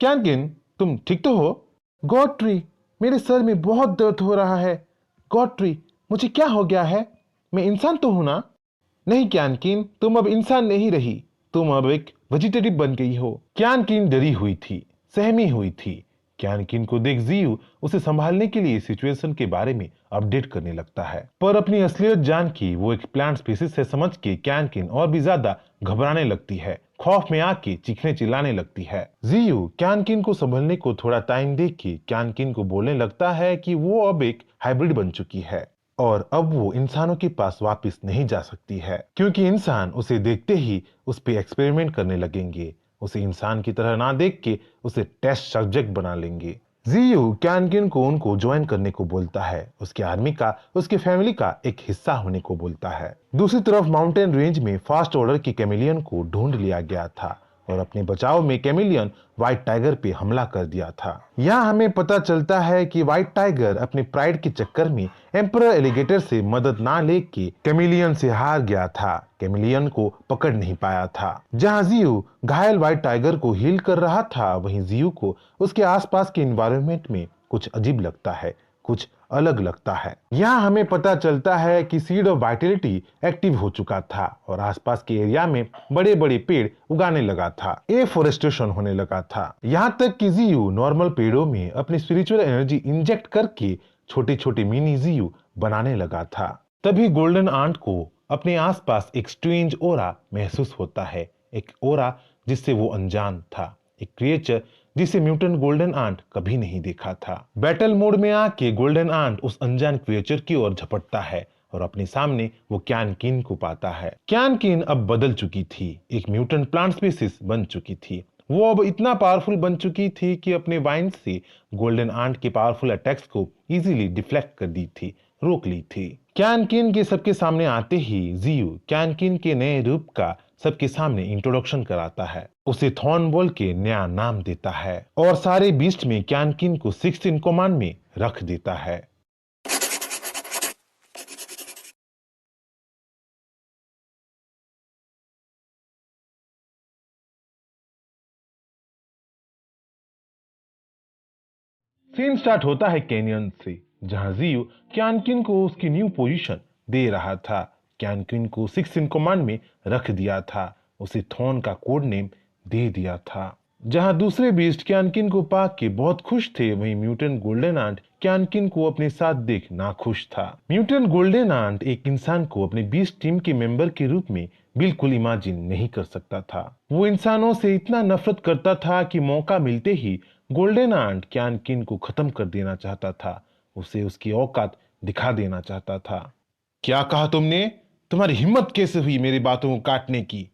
क्यान किन, तुम ठीक तो हो? गॉडफ्री, मेरे सर में बहुत दर्द हो रहा है। गॉडफ्री, मुझे क्या हो गया है? मैं इंसान तो हूं ना? नहीं क्यान किन, तुम अब इंसान नहीं रही, तुम अब एक वेजिटेटिव बन गई हो। क्यान किन डरी हुई थी, सहमी हुई थी। क्यान किन को देख जियू उसे संभालने के लिए सिचुएशन के बारे में अपडेट करने लगता है, पर अपनी असलियत जान की वो एक प्लांट स्पीसीज है समझ के क्यान किन और भी ज्यादा घबराने लगती है, खौफ में आके चीखने चिल्लाने लगती है। जियू क्यान किन को संभलने को थोड़ा टाइम दे के क्यान किन को बोलने लगता है कि वो अब एक हाइब्रिड बन चुकी है और अब वो इंसानों के पास वापस नहीं जा सकती है, क्योंकि इंसान उसे देखते ही उस पे एक्सपेरिमेंट करने लगेंगे, उसे इंसान की तरह ना देख के उसे टेस्ट सब्जेक्ट बना लेंगे। जियू क्यान किन को उनको ज्वाइन करने को बोलता है, उसकी आर्मी का, उसकी फैमिली का एक हिस्सा होने को बोलता है। दूसरी तरफ माउंटेन रेंज में फास्ट ऑर्डर की कैमिलियन को ढूंढ लिया गया था और अपने बचाव में कैमिलियन व्हाइट टाइगर पे हमला कर दिया था। यहाँ हमें पता चलता है कि व्हाइट टाइगर अपने प्राइड के चक्कर में एम्परर एलिगेटर से मदद ना लेके कैमिलियन से हार गया था, कैमिलियन को पकड़ नहीं पाया था। जहाँ जियू घायल व्हाइट टाइगर को हील कर रहा था, वहीं जियू को उसके आसपास के एनवायरनमेंट में कुछ अजीब लगता है, कुछ अलग लगता है। यहाँ हमें पता चलता है कि सीड ऑफ वाइटलिटी एक्टिव हो चुका था और आसपास के एरिया में बड़े बड़े पेड़ उगाने लगा था, एफोरेस्टेशन होने लगा था। यहाँ तक कि जियू नॉर्मल पेड़ों में अपनी स्पिरिचुअल एनर्जी इंजेक्ट करके छोटे छोटे मिनी जियू बनाने लगा था। तभी गोल्डन आंट को अपने आसपास एक स्ट्रेंज ओरा महसूस होता है, एक ओरा जिससे वो अनजान था, एक क्रिएचर जिसे म्यूटेंट गोल्डन आंट कभी नहीं देखा था। बैटल मोड में आके गोल्डन आंट उस अनजान क्रिएचर की ओर झपटता है और अपने सामने वो क्यान किन को पाता है। क्यान किन अब बदल चुकी थी, एक म्यूटेंट प्लांट स्पीसीज बन चुकी थी। वो अब इतना पावरफुल बन चुकी थी कि अपने वाइन से गोल्डन आंट के पावरफुल अटैक्स को इजीली डिफ्लेक्ट कर दी थी, रोक ली थी। क्यान किन के सबके सामने आते ही जियू क्यान किन के नए रूप का सबके सामने इंट्रोडक्शन कराता है, उसे थॉर्न बोल के नया नाम देता है और सारे बीस्ट में क्यान किन को 6th इन कमांड में रख देता है। सीन स्टार्ट होता है कैनियन से, जहां जियू क्यान किन को उसकी न्यू पोजीशन दे रहा था। क्यान किन को 6th इन कमांड में रख दिया था, उसे थॉर्न का कोड नेम दे दिया था। जहां दूसरे बीस्ट क्यान किन को पाक के बहुत खुश थे, वहीं म्यूटेंट गोल्डन आंट क्यान किन को अपने साथ देख नाखुश था। म्यूटेंट गोल्डन आंट एक इंसान को अपने बीस्ट टीम के मेंबर के रूप में बिल्कुल इमेजिन नहीं कर सकता था। वो इंसानों से इतना नफरत करता था कि मौका मिलते ही गोल्डन आंट क्यान किन को खत्म कर देना चाहता था, उसे उसकी औकात दिखा देना चाहता था। क्या कहा तुमने? तुम्हारी हिम्मत कैसे हुई मेरी बातों को काटने की?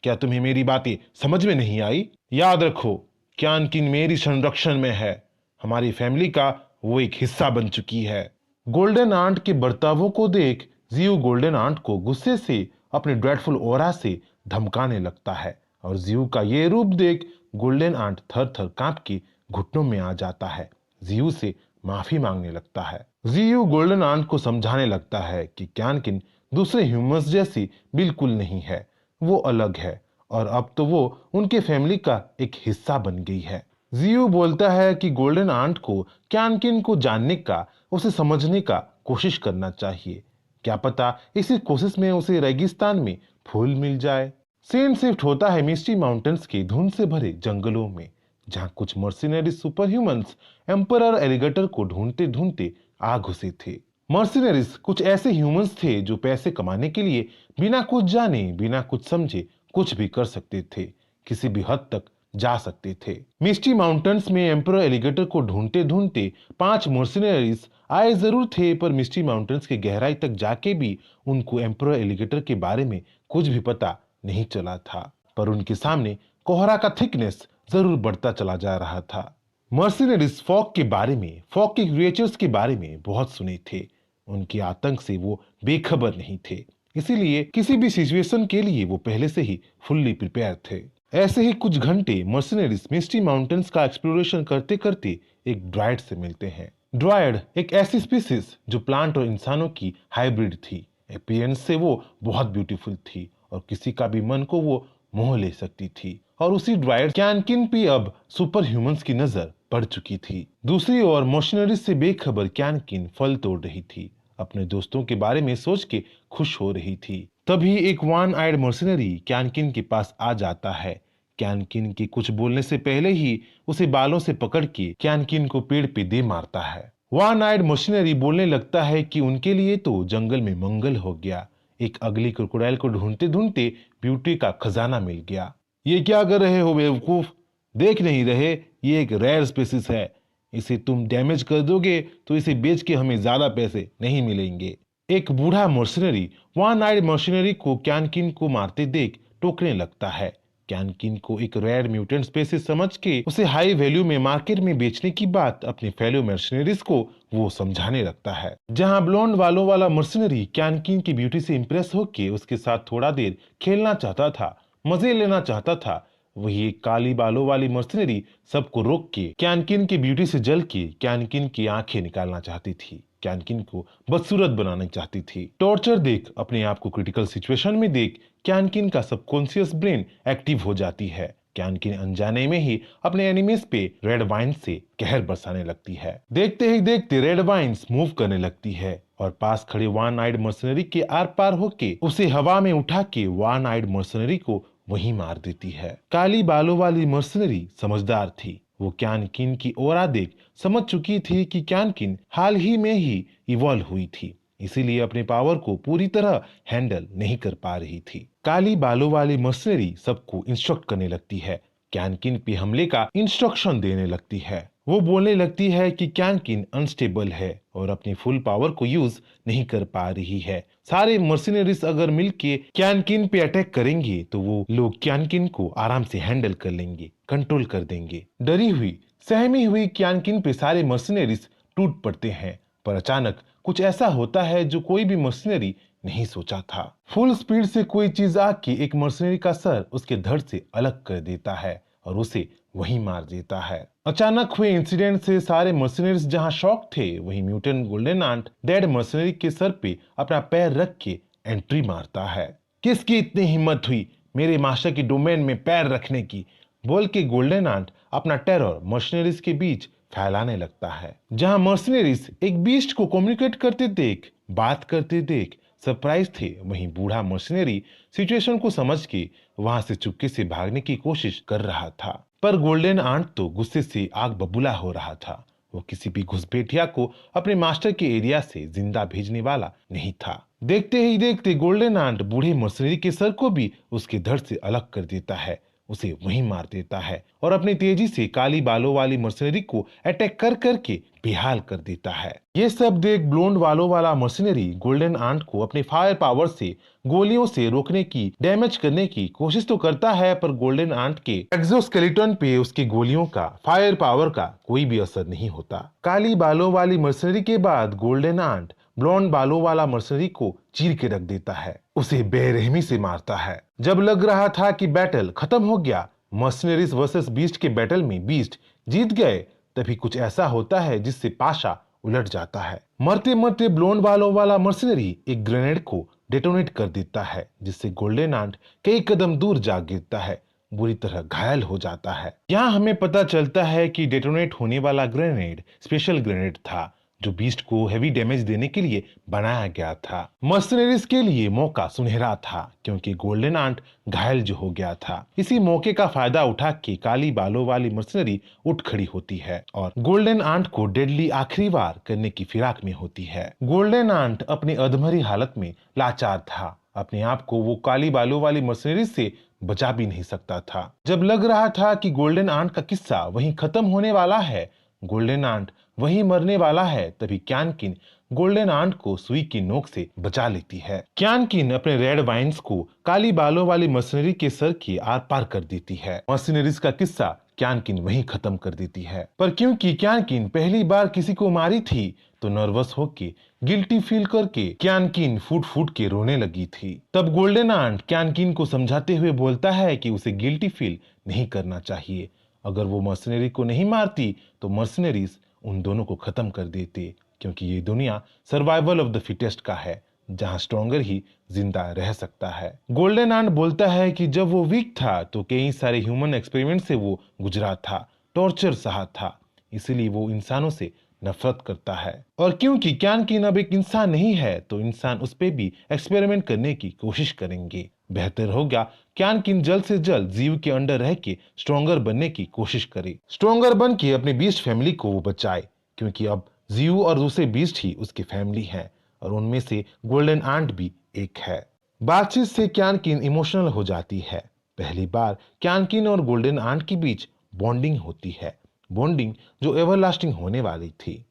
क्या तुम्हें मेरी बातें समझ में नहीं आई? याद रखो, क्यान किन मेरी संरक्षण में है, हमारी फैमिली का वो एक हिस्सा बन चुकी है। गोल्डन आंट के बर्तावों को देख जियो गोल्डन आंट को गुस्से से अपने ड्रेडफुल ओरा से धमकाने लगता है और जियो का ये रूप देख गोल्डन आंट थर थर कांप के घुटनों में आ जाता है, जियो से माफी मांगने लगता है। जियो गोल्डन आंट को समझाने लगता है कि क्यान किन दूसरे ह्यूमंस जैसी बिल्कुल नहीं है, वो अलग है और अब तो वो उनके फैमिली का एक हिस्सा बन गई है। जियो बोलता है कि गोल्डन आंट को क्यान किन को जानने का, उसे समझने का कोशिश करना चाहिए। क्या पता इसी कोशिश में उसे रेगिस्तान में फूल मिल जाए। सीन शिफ्ट होता है मिस्टी माउंटेन्स के धुंध से भरे जंगलों में, जहां कुछ mercenary super humans emperor alligator को ढूंढते ढूंढते आ घुसे थे। मर्सिनरीज कुछ ऐसे ह्यूमंस थे जो पैसे कमाने के लिए बिना कुछ जाने, बिना कुछ समझे कुछ भी कर सकते थे, किसी भी हद तक जा सकते थे। मिस्टी माउंटेन्स में एम्परर एलिगेटर को ढूंढते ढूंढते 5 मर्सिनरीज आए जरूर थे, पर मिस्टी माउंटेन्स की गहराई तक जाके भी उनको एम्परर एलिगेटर के बारे में कुछ भी पता नहीं चला था। पर उनके सामने कोहरा का थिकनेस जरूर बढ़ता चला जा रहा था। मर्सिनरीज फॉग के बारे में, फॉग के क्रिएचर्स के बारे में बहुत सुने थे, उनके आतंक से वो बेखबर नहीं थे, इसीलिए किसी भी सिचुएशन के लिए वो पहले से ही फुल्ली प्रिपेयर थे। ऐसे ही कुछ घंटे मर्सिनरीज मिस्टी माउंटेन्स का एक्सप्लोरेशन करते करते एक ड्राइड से मिलते हैं। ड्रॉयड एक ऐसी स्पीसीज जो प्लांट और इंसानों की हाइब्रिड थी। अपीयरेंस से वो बहुत ब्यूटीफुल थी और किसी का भी मन को वो मोह ले सकती थी। और उसी ड्रॉयड कैनकिन पे अब सुपर ह्यूमंस की नजर पड़ चुकी थी। दूसरी ओर मर्सनरीज से बेखबर कैनकिन फल तोड़ रही थी, अपने दोस्तों के बारे में सोच के खुश हो रही थी। तभी एक वन आइड मर्सनरी कैनकिन के पास आ जाता है। कैनकिन के कुछ बोलने से पहले ही उसे बालों से पकड़ के कैनकिन को पेड़ पे दे मारता है। वन आइड मशीनरी बोलने लगता है कि उनके लिए तो जंगल में मंगल हो गया, एक अगली क्रोकोडाइल को ढूंढते ढूंढते ब्यूटी का खजाना मिल गया। ये क्या कर रहे हो बेवकूफ, देख नहीं रहे ये एक रेयर स्पीसीज है, इसे तुम डैमेज कर दोगे तो इसे बेच के हमें ज्यादा पैसे नहीं मिलेंगे। एक बूढ़ा मर्सनरी वन आइड मर्सनरी को कैनकिन को मारते देख टोकने लगता है। कैनकिन को एक रेयर म्यूटेंट स्पीसीज समझ के उसे हाई वैल्यू में मार्केट में बेचने की बात अपने फेलो मर्सनरीज को वो समझाने लगता है। जहां ब्लोंड बालों वाला मर्सनरी कैनकिन की ब्यूटी से इंप्रेस होके उसके साथ थोड़ा देर खेलना चाहता था, मजे लेना चाहता था, वही एक काली बालों वाली मर्सनरी सबको रोक के कैनकिन की ब्यूटी से जल के कैनकिन की आंखें निकालना चाहती थी, कैनकिन को बदसूरत बनाना चाहती थी। टॉर्चर देख, अपने आप को क्रिटिकल सिचुएशन में देख कैनकिन का सबकॉन्शियस ब्रेन एक्टिव हो जाती है। कैनकिन अनजाने में ही अपने एनिमीज पे रेड वाइन से कहर बरसाने लगती है। देखते ही देखते रेड वाइन्स मूव करने लगती है और पास खड़े वन आइड मर्सनरी के आर पार होके उसे हवा में उठा के वन आइड मर्सनरी को वहीं मार देती है। काली बालों वाली मर्सनरी समझदार थी, वो कैनकिन की ओरा देख समझ चुकी थी कि कैनकिन हाल ही में ही इवॉल्व हुई थी, इसीलिए अपने पावर को पूरी तरह हैंडल नहीं कर पा रही थी। काली बालों वाली मर्सनरी सबको इंस्ट्रक्ट करने लगती है, कैनकिन पे हमले का इंस्ट्रक्शन देने लगती है। वो बोलने लगती है कि कैनकिन अनस्टेबल है और अपनी फुल पावर को यूज नहीं कर पा रही है। सारे मर्सनरीज अगर मिलके कैनकिन पे अटैक करेंगे तो वो लोग कैनकिन को आराम से हैंडल कर लेंगे, कंट्रोल कर देंगे। डरी हुई सहमी हुई कैनकिन पे सारे मर्सनरीज टूट पड़ते हैं, पर अचानक कुछ ऐसा होता है जो कोई भी मर्सनरी नहीं सोचा था। फुल स्पीड से कोई चीज आके एक मर्सनरी का सर उसके धड़ से अलग कर देता है और उसे वहीं मार देता है। अचानक हुए इंसिडेंट से सारे मर्सनरीज जहां शॉक थे, वहीं mutant golden ant dead mercenary के सर पे अपना पैर रख के एंट्री मारता है। किसकी इतनी हिम्मत हुई मेरे मास्टर की डोमेन में पैर रखने की, बोल के गोल्डन आंट अपना टेरर मर्सनरीज के बीच फैलाने लगता है। जहां मर्सनरीज एक बीस्ट को कम्युनिकेट करते देख, बात करते देख सरप्राइज थे, वहीं बूढ़ा मर्सनरी सिचुएशन को समझ के वहां से चुपके से भागने की कोशिश कर रहा था। पर गोल्डन आंट तो गुस्से से आग बबूला हो रहा था। वो किसी भी घुसपैठिया को अपने मास्टर के एरिया से जिंदा भेजने वाला नहीं था। देखते ही देखते गोल्डन आंट बूढ़े मर्सनरी के सर को भी उसके धड़ से अलग कर देता है, उसे वहीं मार देता है और अपनी तेजी से काली बालों वाली मर्सनरी को अटैक कर करके बेहाल कर देता है। ये सब देख ब्लोंड बालों वाला मर्सनरी गोल्डन आंट को अपने फायर पावर से गोलियों से रोकने की, डैमेज करने की कोशिश तो करता है, पर गोल्डन आंट के एक्सोस्केलेटन पे उसकी गोलियों का, फायर पावर का कोई भी असर नहीं होता। काली बालों वाली मर्सनरी के बाद गोल्डन आंट ब्लॉन्ड बालों वाला मर्सनरी को चीर के रख देता है, उसे बेरहमी से मारता है। जब लग रहा था कि बैटल खत्म हो गया, मर्सनरीज वर्सेस बीस्ट के बैटल में बीस्ट जीत गए, तभी कुछ ऐसा होता है जिससे पाशा उलट जाता है। मरते मरते ब्लॉन्ड बालों वाला मर्सनरी एक ग्रेनेड को डेटोनेट कर देता है, जिससे गोल्डन आंट कई कदम दूर जा गिरता है, बुरी तरह घायल हो जाता है। यहाँ हमें पता चलता है कि डेटोनेट होने वाला ग्रेनेड स्पेशल ग्रेनेड था, जो बीस्ट को हेवी डैमेज देने के लिए बनाया गया था। मर्सनरीज के लिए मौका सुनहरा था, क्योंकि गोल्डन आंट घायल जो हो गया था। इसी मौके का फायदा उठा के काली बालों वाली मर्सनरी उठ खड़ी होती है और गोल्डन आंट को डेडली आखिरी वार करने की फिराक में होती है। गोल्डन आंट अपनी अधमरी हालत में लाचार था, अपने आप को वो काली बालों वाली मर्सनरी से बचा भी नहीं सकता था। जब लग रहा था कि गोल्डन आंट का किस्सा वहीं खत्म होने वाला है, गोल्डन आंट वहीं मरने वाला है, तभी कैनकिन गोल्डन आंट को सुई की नोक से बचा लेती है। कैनकिन अपने रेड वाइन्स को काली बालों वाली मर्सनरी के सर के आर पार कर देती है। मर्सनरीज का किस्सा कैनकिन वहीं खत्म कर देती है। पर क्योंकि कैनकिन पहली बार किसी को मारी थी, तो नर्वस होके, गिल्टी फील करके कैनकिन फूट फूट के रोने लगी थी। तब गोल्डन आंट कैनकिन को समझाते हुए बोलता है कि उसे गिल्टी फील नहीं करना चाहिए। अगर वो मर्सनरी को नहीं मारती तो मर्सनरीज उन दोनों को खत्म कर देते, क्योंकि ये दुनिया सर्वाइवल ऑफ द फिटेस्ट का है, जहां स्ट्रॉन्गर ही जिंदा रह सकता है। गोल्डन आंट बोलता है कि जब वो वीक था तो कई सारे ह्यूमन एक्सपेरिमेंट से वो गुजरा था, टॉर्चर सहा था, इसीलिए वो इंसानों से नफरत करता है। और क्योंकि क्यानकिन अब एक इंसान नहीं है तो इंसान उस पर भी एक्सपेरिमेंट करने की कोशिश करेंगे। बेहतर होगा क्यानकिन जल्द से जल्द जीव के अंडर रह के स्ट्रॉन्गर बनने की कोशिश करे, स्ट्रॉन्गर बन के अपनी बीस्ट फैमिली को वो बचाए, क्योंकि अब जीव और दूसरे बीस्ट ही उसकी फैमिली है और उनमें से गोल्डन आंट भी एक है। बातचीत से क्यानकिन इमोशनल हो जाती है। पहली बार क्यानकिन और गोल्डन आंट के बीच बॉन्डिंग होती है, बॉन्डिंग जो एवरलास्टिंग होने वाली थी।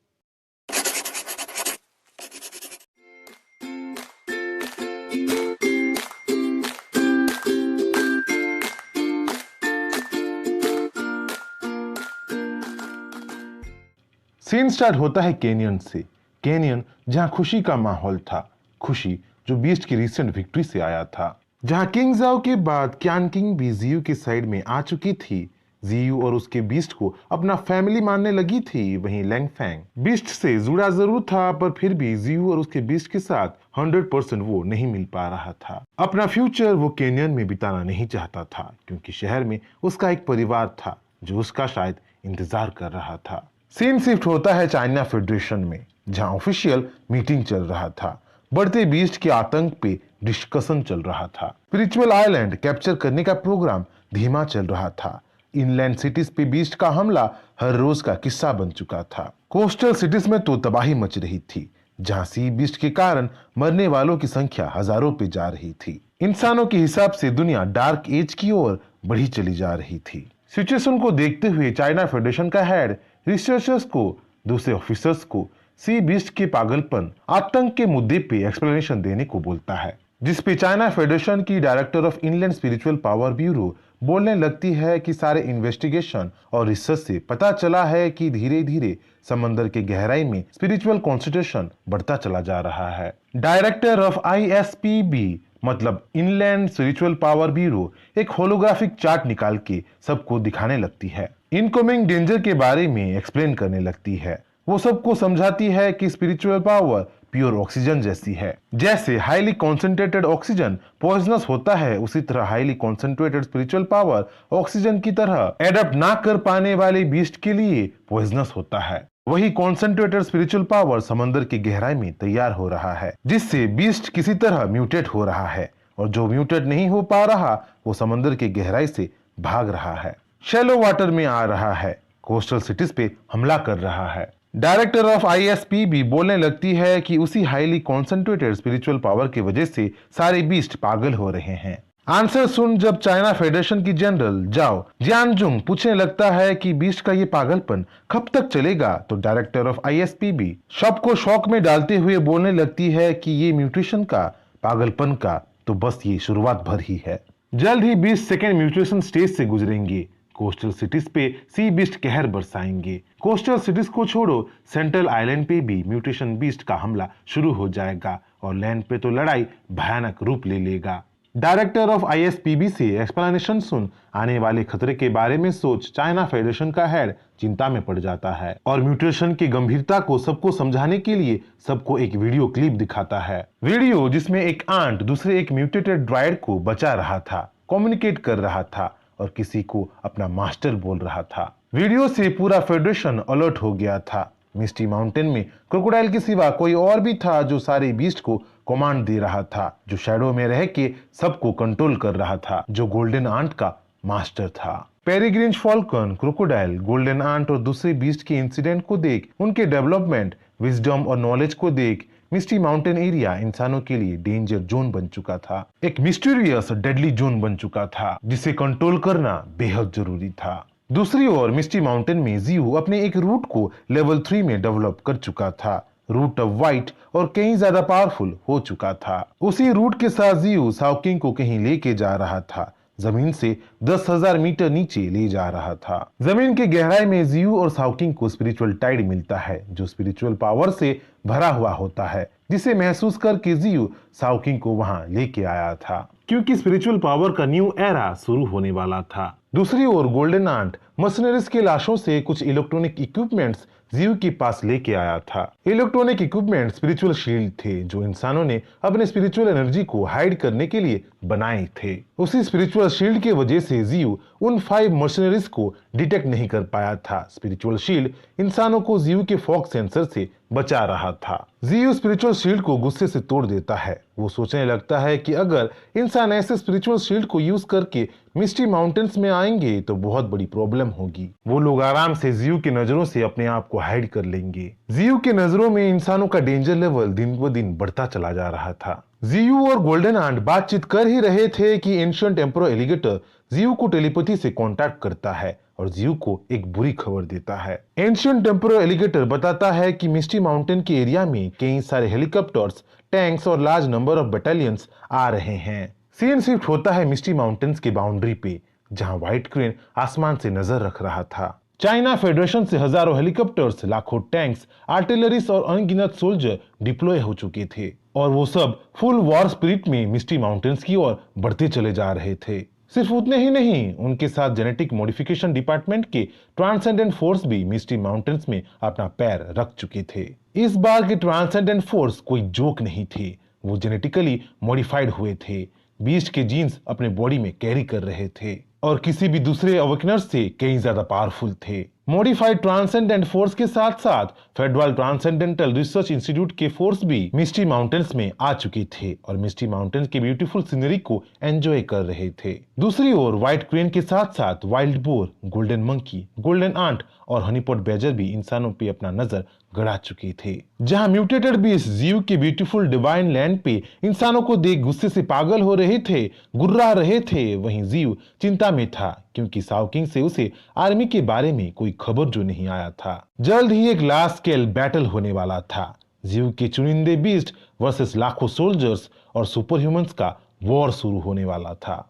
सीन स्टार्ट होता है कैनियन से। कैनियन जहां खुशी का माहौल था, खुशी जो बीस्ट की रिसेंट विक्ट्री से आया था। जहां किंग जाओ के बाद क्यानकिन भी जियू की साइड में आ चुकी थी। जियू और उसके बीस्ट को अपना फैमिली मानने लगी थी। वहीं लैंगफैंग बीस्ट से जुड़ा जरूर था, पर फिर भी जियू और उसके बीस्ट के साथ 100% वो नहीं मिल पा रहा था। अपना फ्यूचर वो कैनियन में बिताना नहीं चाहता था, क्योंकि शहर में उसका एक परिवार था जो उसका शायद इंतजार कर रहा था। सीन शिफ्ट होता है चाइना फेडरेशन में, जहां ऑफिशियल मीटिंग चल रहा था। बढ़ते बीस्ट के आतंक पे डिस्कशन चल रहा था। स्पिरिचुअल आइलैंड कैप्चर करने का प्रोग्राम धीमा चल रहा था। इनलैंड सिटीज पे बीस्ट का हमला हर रोज का किस्सा बन चुका था। कोस्टल सिटीज में तो तबाही मच रही थी, जहां सी बीस्ट के कारण मरने वालों की संख्या हजारों पे जा रही थी। इंसानों के हिसाब से दुनिया डार्क एज की ओर बढ़ी चली जा रही थी। सिचुएशन को देखते हुए चाइना फेडरेशन का हेड रिसर्चर्स को, दूसरे ऑफिसर्स को सी बीस्ट के पागलपन, आतंक के मुद्दे पे एक्सप्लेनेशन देने को बोलता है, जिसपे चाइना फेडरेशन की director of inland spiritual power bureau बोलने लगती है कि सारे इन्वेस्टिगेशन और रिसर्च से पता चला है कि धीरे धीरे समंदर के गहराई में स्पिरिचुअल कॉन्सेंट्रेशन बढ़ता चला जा रहा है। डायरेक्टर ऑफ ISPB मतलब इनलैंड स्पिरिचुअल पावर ब्यूरो एक होलोग्राफिक चार्ट निकाल के सबको दिखाने लगती है। इनकमिंग डेंजर के बारे में एक्सप्लेन करने लगती है। वो सबको समझाती है कि स्पिरिचुअल पावर प्योर ऑक्सीजन जैसी है। जैसे हाईली कॉन्सेंट्रेटेड ऑक्सीजन पॉइजनस होता है, उसी तरह highly concentrated spiritual power oxygen की तरह एडप्ट ना कर पाने वाले बीस्ट के लिए पॉइजनस होता है। वही कॉन्सेंट्रेटेड स्पिरिचुअल पावर समंदर की गहराई में तैयार हो रहा है, जिससे बीस्ट किसी तरह म्यूटेट हो रहा है, और जो म्यूटेट नहीं हो पा रहा वो समंदर की गहराई से भाग रहा है, शैलो वाटर में आ रहा है, कोस्टल सिटीज पे हमला कर रहा है। डायरेक्टर ऑफ ISPB बोलने लगती है कि उसी हाईली कॉन्सेंट्रेटेड स्पिरिचुअल पावर की वजह से सारे बीस्ट पागल हो रहे हैं। आंसर सुन जब चाइना फेडरेशन की जनरल जाओ जियानजुंग पूछने लगता है कि बीस्ट का ये पागलपन कब तक चलेगा, तो डायरेक्टर ऑफ ISPB सबको शॉक में डालते हुए बोलने लगती है कि ये म्यूटेशन का, पागलपन का तो बस ये शुरुआत भर ही है। जल्द ही बीस्ट सेकेंड म्यूटेशन स्टेज से गुजरेंगे। कोस्टल सिटीज पे सी बीस्ट कहर बरसाएंगे। कोस्टल सिटीज को छोड़ो, सेंट्रल आइलैंड पे भी म्यूटेशन बीस्ट का हमला शुरू हो जाएगा और लैंड पे तो लड़ाई भयानक रूप ले लेगा। डायरेक्टर ऑफ ISPB से एक्सप्लेनेशन सुन आने वाले खतरे के बारे में सोच चाइना फेडरेशन का हेड चिंता में पड़ जाता है और म्यूटेशन की गंभीरता को सबको समझाने के लिए सबको एक वीडियो क्लिप दिखाता है। वीडियो जिसमें एक आंट दूसरे एक म्यूटेटेड ड्राइड को बचा रहा था, कम्युनिकेट कर रहा था और किसी को अपना मास्टर बोल रहा था। वीडियो से पूरा फेडरेशन अलर्ट हो गया था। मिस्टी माउंटेन में क्रोकोडाइल के सिवा कोई और भी था जो सारे बीस्ट को कमांड दे रहा था, जो शैडो में रह के सबको कंट्रोल कर रहा था, जो गोल्डन आंट का मास्टर था। पेरिग्रिन फॉल्कन, क्रोकोडाइल, गोल्डन आंट और दूसरे बीस्ट के इंसिडेंट को देख, उनके डेवलपमेंट, विजडम और नॉलेज को देख, मिस्टी माउंटेन एरिया इंसानों के लिए डेंजर जोन बन चुका था, एक मिस्टीरियस डेडली जोन बन चुका था, जिसे कंट्रोल करना बेहद जरूरी था। दूसरी ओर मिस्टी माउंटेन में जियू अपने एक रूट को लेवल 3 में डेवलप कर चुका था। रूट ऑफ वाइट और कहीं ज्यादा पावरफुल हो चुका था। उसी रूट के साथ जियू शाओकिंग को कहीं लेके जा रहा था, जमीन से 10,000 मीटर नीचे ले जा रहा था। जमीन के गहराई में जियू और शाओकिंग को स्पिरिचुअल टाइड मिलता है, जो स्पिरिचुअल पावर से भरा हुआ होता है, जिसे महसूस करके जियू शाओकिंग को वहां लेके आया था, क्योंकि स्पिरिचुअल पावर का न्यू एरा शुरू होने वाला था। दूसरी ओर गोल्डन आंट मर्सनरीज की लाशों से कुछ इलेक्ट्रॉनिक इक्विपमेंट्स जीव के पास लेके आया था। इलेक्ट्रॉनिक इक्विपमेंट स्पिरिचुअल शील्ड थे जो इंसानों ने अपने स्पिरिचुअल एनर्जी को हाइड करने के लिए बनाए थे। उसी स्पिरिचुअल शील्ड की वजह से जीव उन 5 मर्सनरीज को डिटेक्ट नहीं कर पाया था। स्पिरिचुअल शील्ड इंसानों को जीव के फॉग सेंसर से बचा रहा था। जीव स्पिरिचुअल शील्ड को गुस्से से तोड़ देता है। वो सोचने लगता है कि अगर इंसान ऐसे स्पिरिचुअल शील्ड को यूज करके मिस्टी माउंटेन्स में आएंगे तो बहुत बड़ी प्रॉब्लम होगी। वो लोग आराम से जीव की नजरों से अपने आप को हाइड कर लेंगे। जीव की नजरों में इंसानों का डेंजर लेवल दिन ब दिन बढ़ता चला जा रहा था। जीव और गोल्डन आंट बातचीत कर ही रहे थे कि एंशिएंट एम्परर एलिगेटर जीव को टेलीपैथी से कांटेक्ट करता है और जीव को एक बुरी खबर देता है। एंशिएंट एम्परर एलिगेटर बताता है कि मिस्टी माउंटेन के एरिया में कई सारे हेलीकॉप्टर्स, टैंक्स और लार्ज नंबर ऑफ बटालियंस आ रहे हैं। सीन शिफ्ट होता है मिस्टी माउंटेन्स के बाउंड्री पे, जहां व्हाइट क्रेन आसमान से नजर रख रहा था। चाइना फेडरेशन से हजारों हेलीकॉप्टर्स, लाखों टैंक्स, आर्टिलरीज और अनगिनत सोल्जर डिप्लॉय हो चुके थे और वो सब फुल वॉर स्पिरिट में मिस्टी माउंटेन्स की ओर बढ़ते चले जा रहे थे। सिर्फ उतने ही नहीं, उनके साथ जेनेटिक मॉडिफिकेशन डिपार्टमेंट के ट्रांसेंडेंट फोर्स भी मिस्टी माउंटेन्स में अपना पैर रख चुके थे। इस बार के ट्रांसेंडेंट फोर्स कोई जोक नहीं थे। वो जेनेटिकली मॉडिफाइड हुए थे, बीस्ट के जीन्स अपने बॉडी में कैरी कर रहे थे और किसी भी दूसरे अवेकनर से कहीं ज्यादा पावरफुल थे। मॉडिफाइड ट्रांसेंडेंट फोर्स के साथ साथ फेडरल ट्रांसेंडेंटल रिसर्च इंस्टीट्यूट के फोर्स भी मिस्टी माउंटेन्स में आ चुके थे और मिस्टी माउंटेन्स की ब्यूटीफुल सीनरी को एंजॉय कर रहे थे। दूसरी ओर व्हाइट क्रेन के साथ साथ wild boar, golden monkey, golden ant और हनीपॉट बैजर भी इंसानों पे अपना नजर गड़ा चुके थे। जहां म्यूटेटेड बीस्ट जीव के ब्यूटीफुल डिवाइन लैंड पे इंसानों को देख गुस्से से पागल हो रहे थे, गुर्रा रहे थे, वहीं जीव चिंता में था क्योंकि साउकिंग से उसे आर्मी के बारे में कोई खबर जो नहीं आया था। जल्द ही एक लार्ज स्केल बैटल होने वाला था। जीव के चुनिंदे बीस्ट वर्सेस लाखों सोल्जर्स और सुपर ह्यूमंस का वॉर शुरू होने वाला था।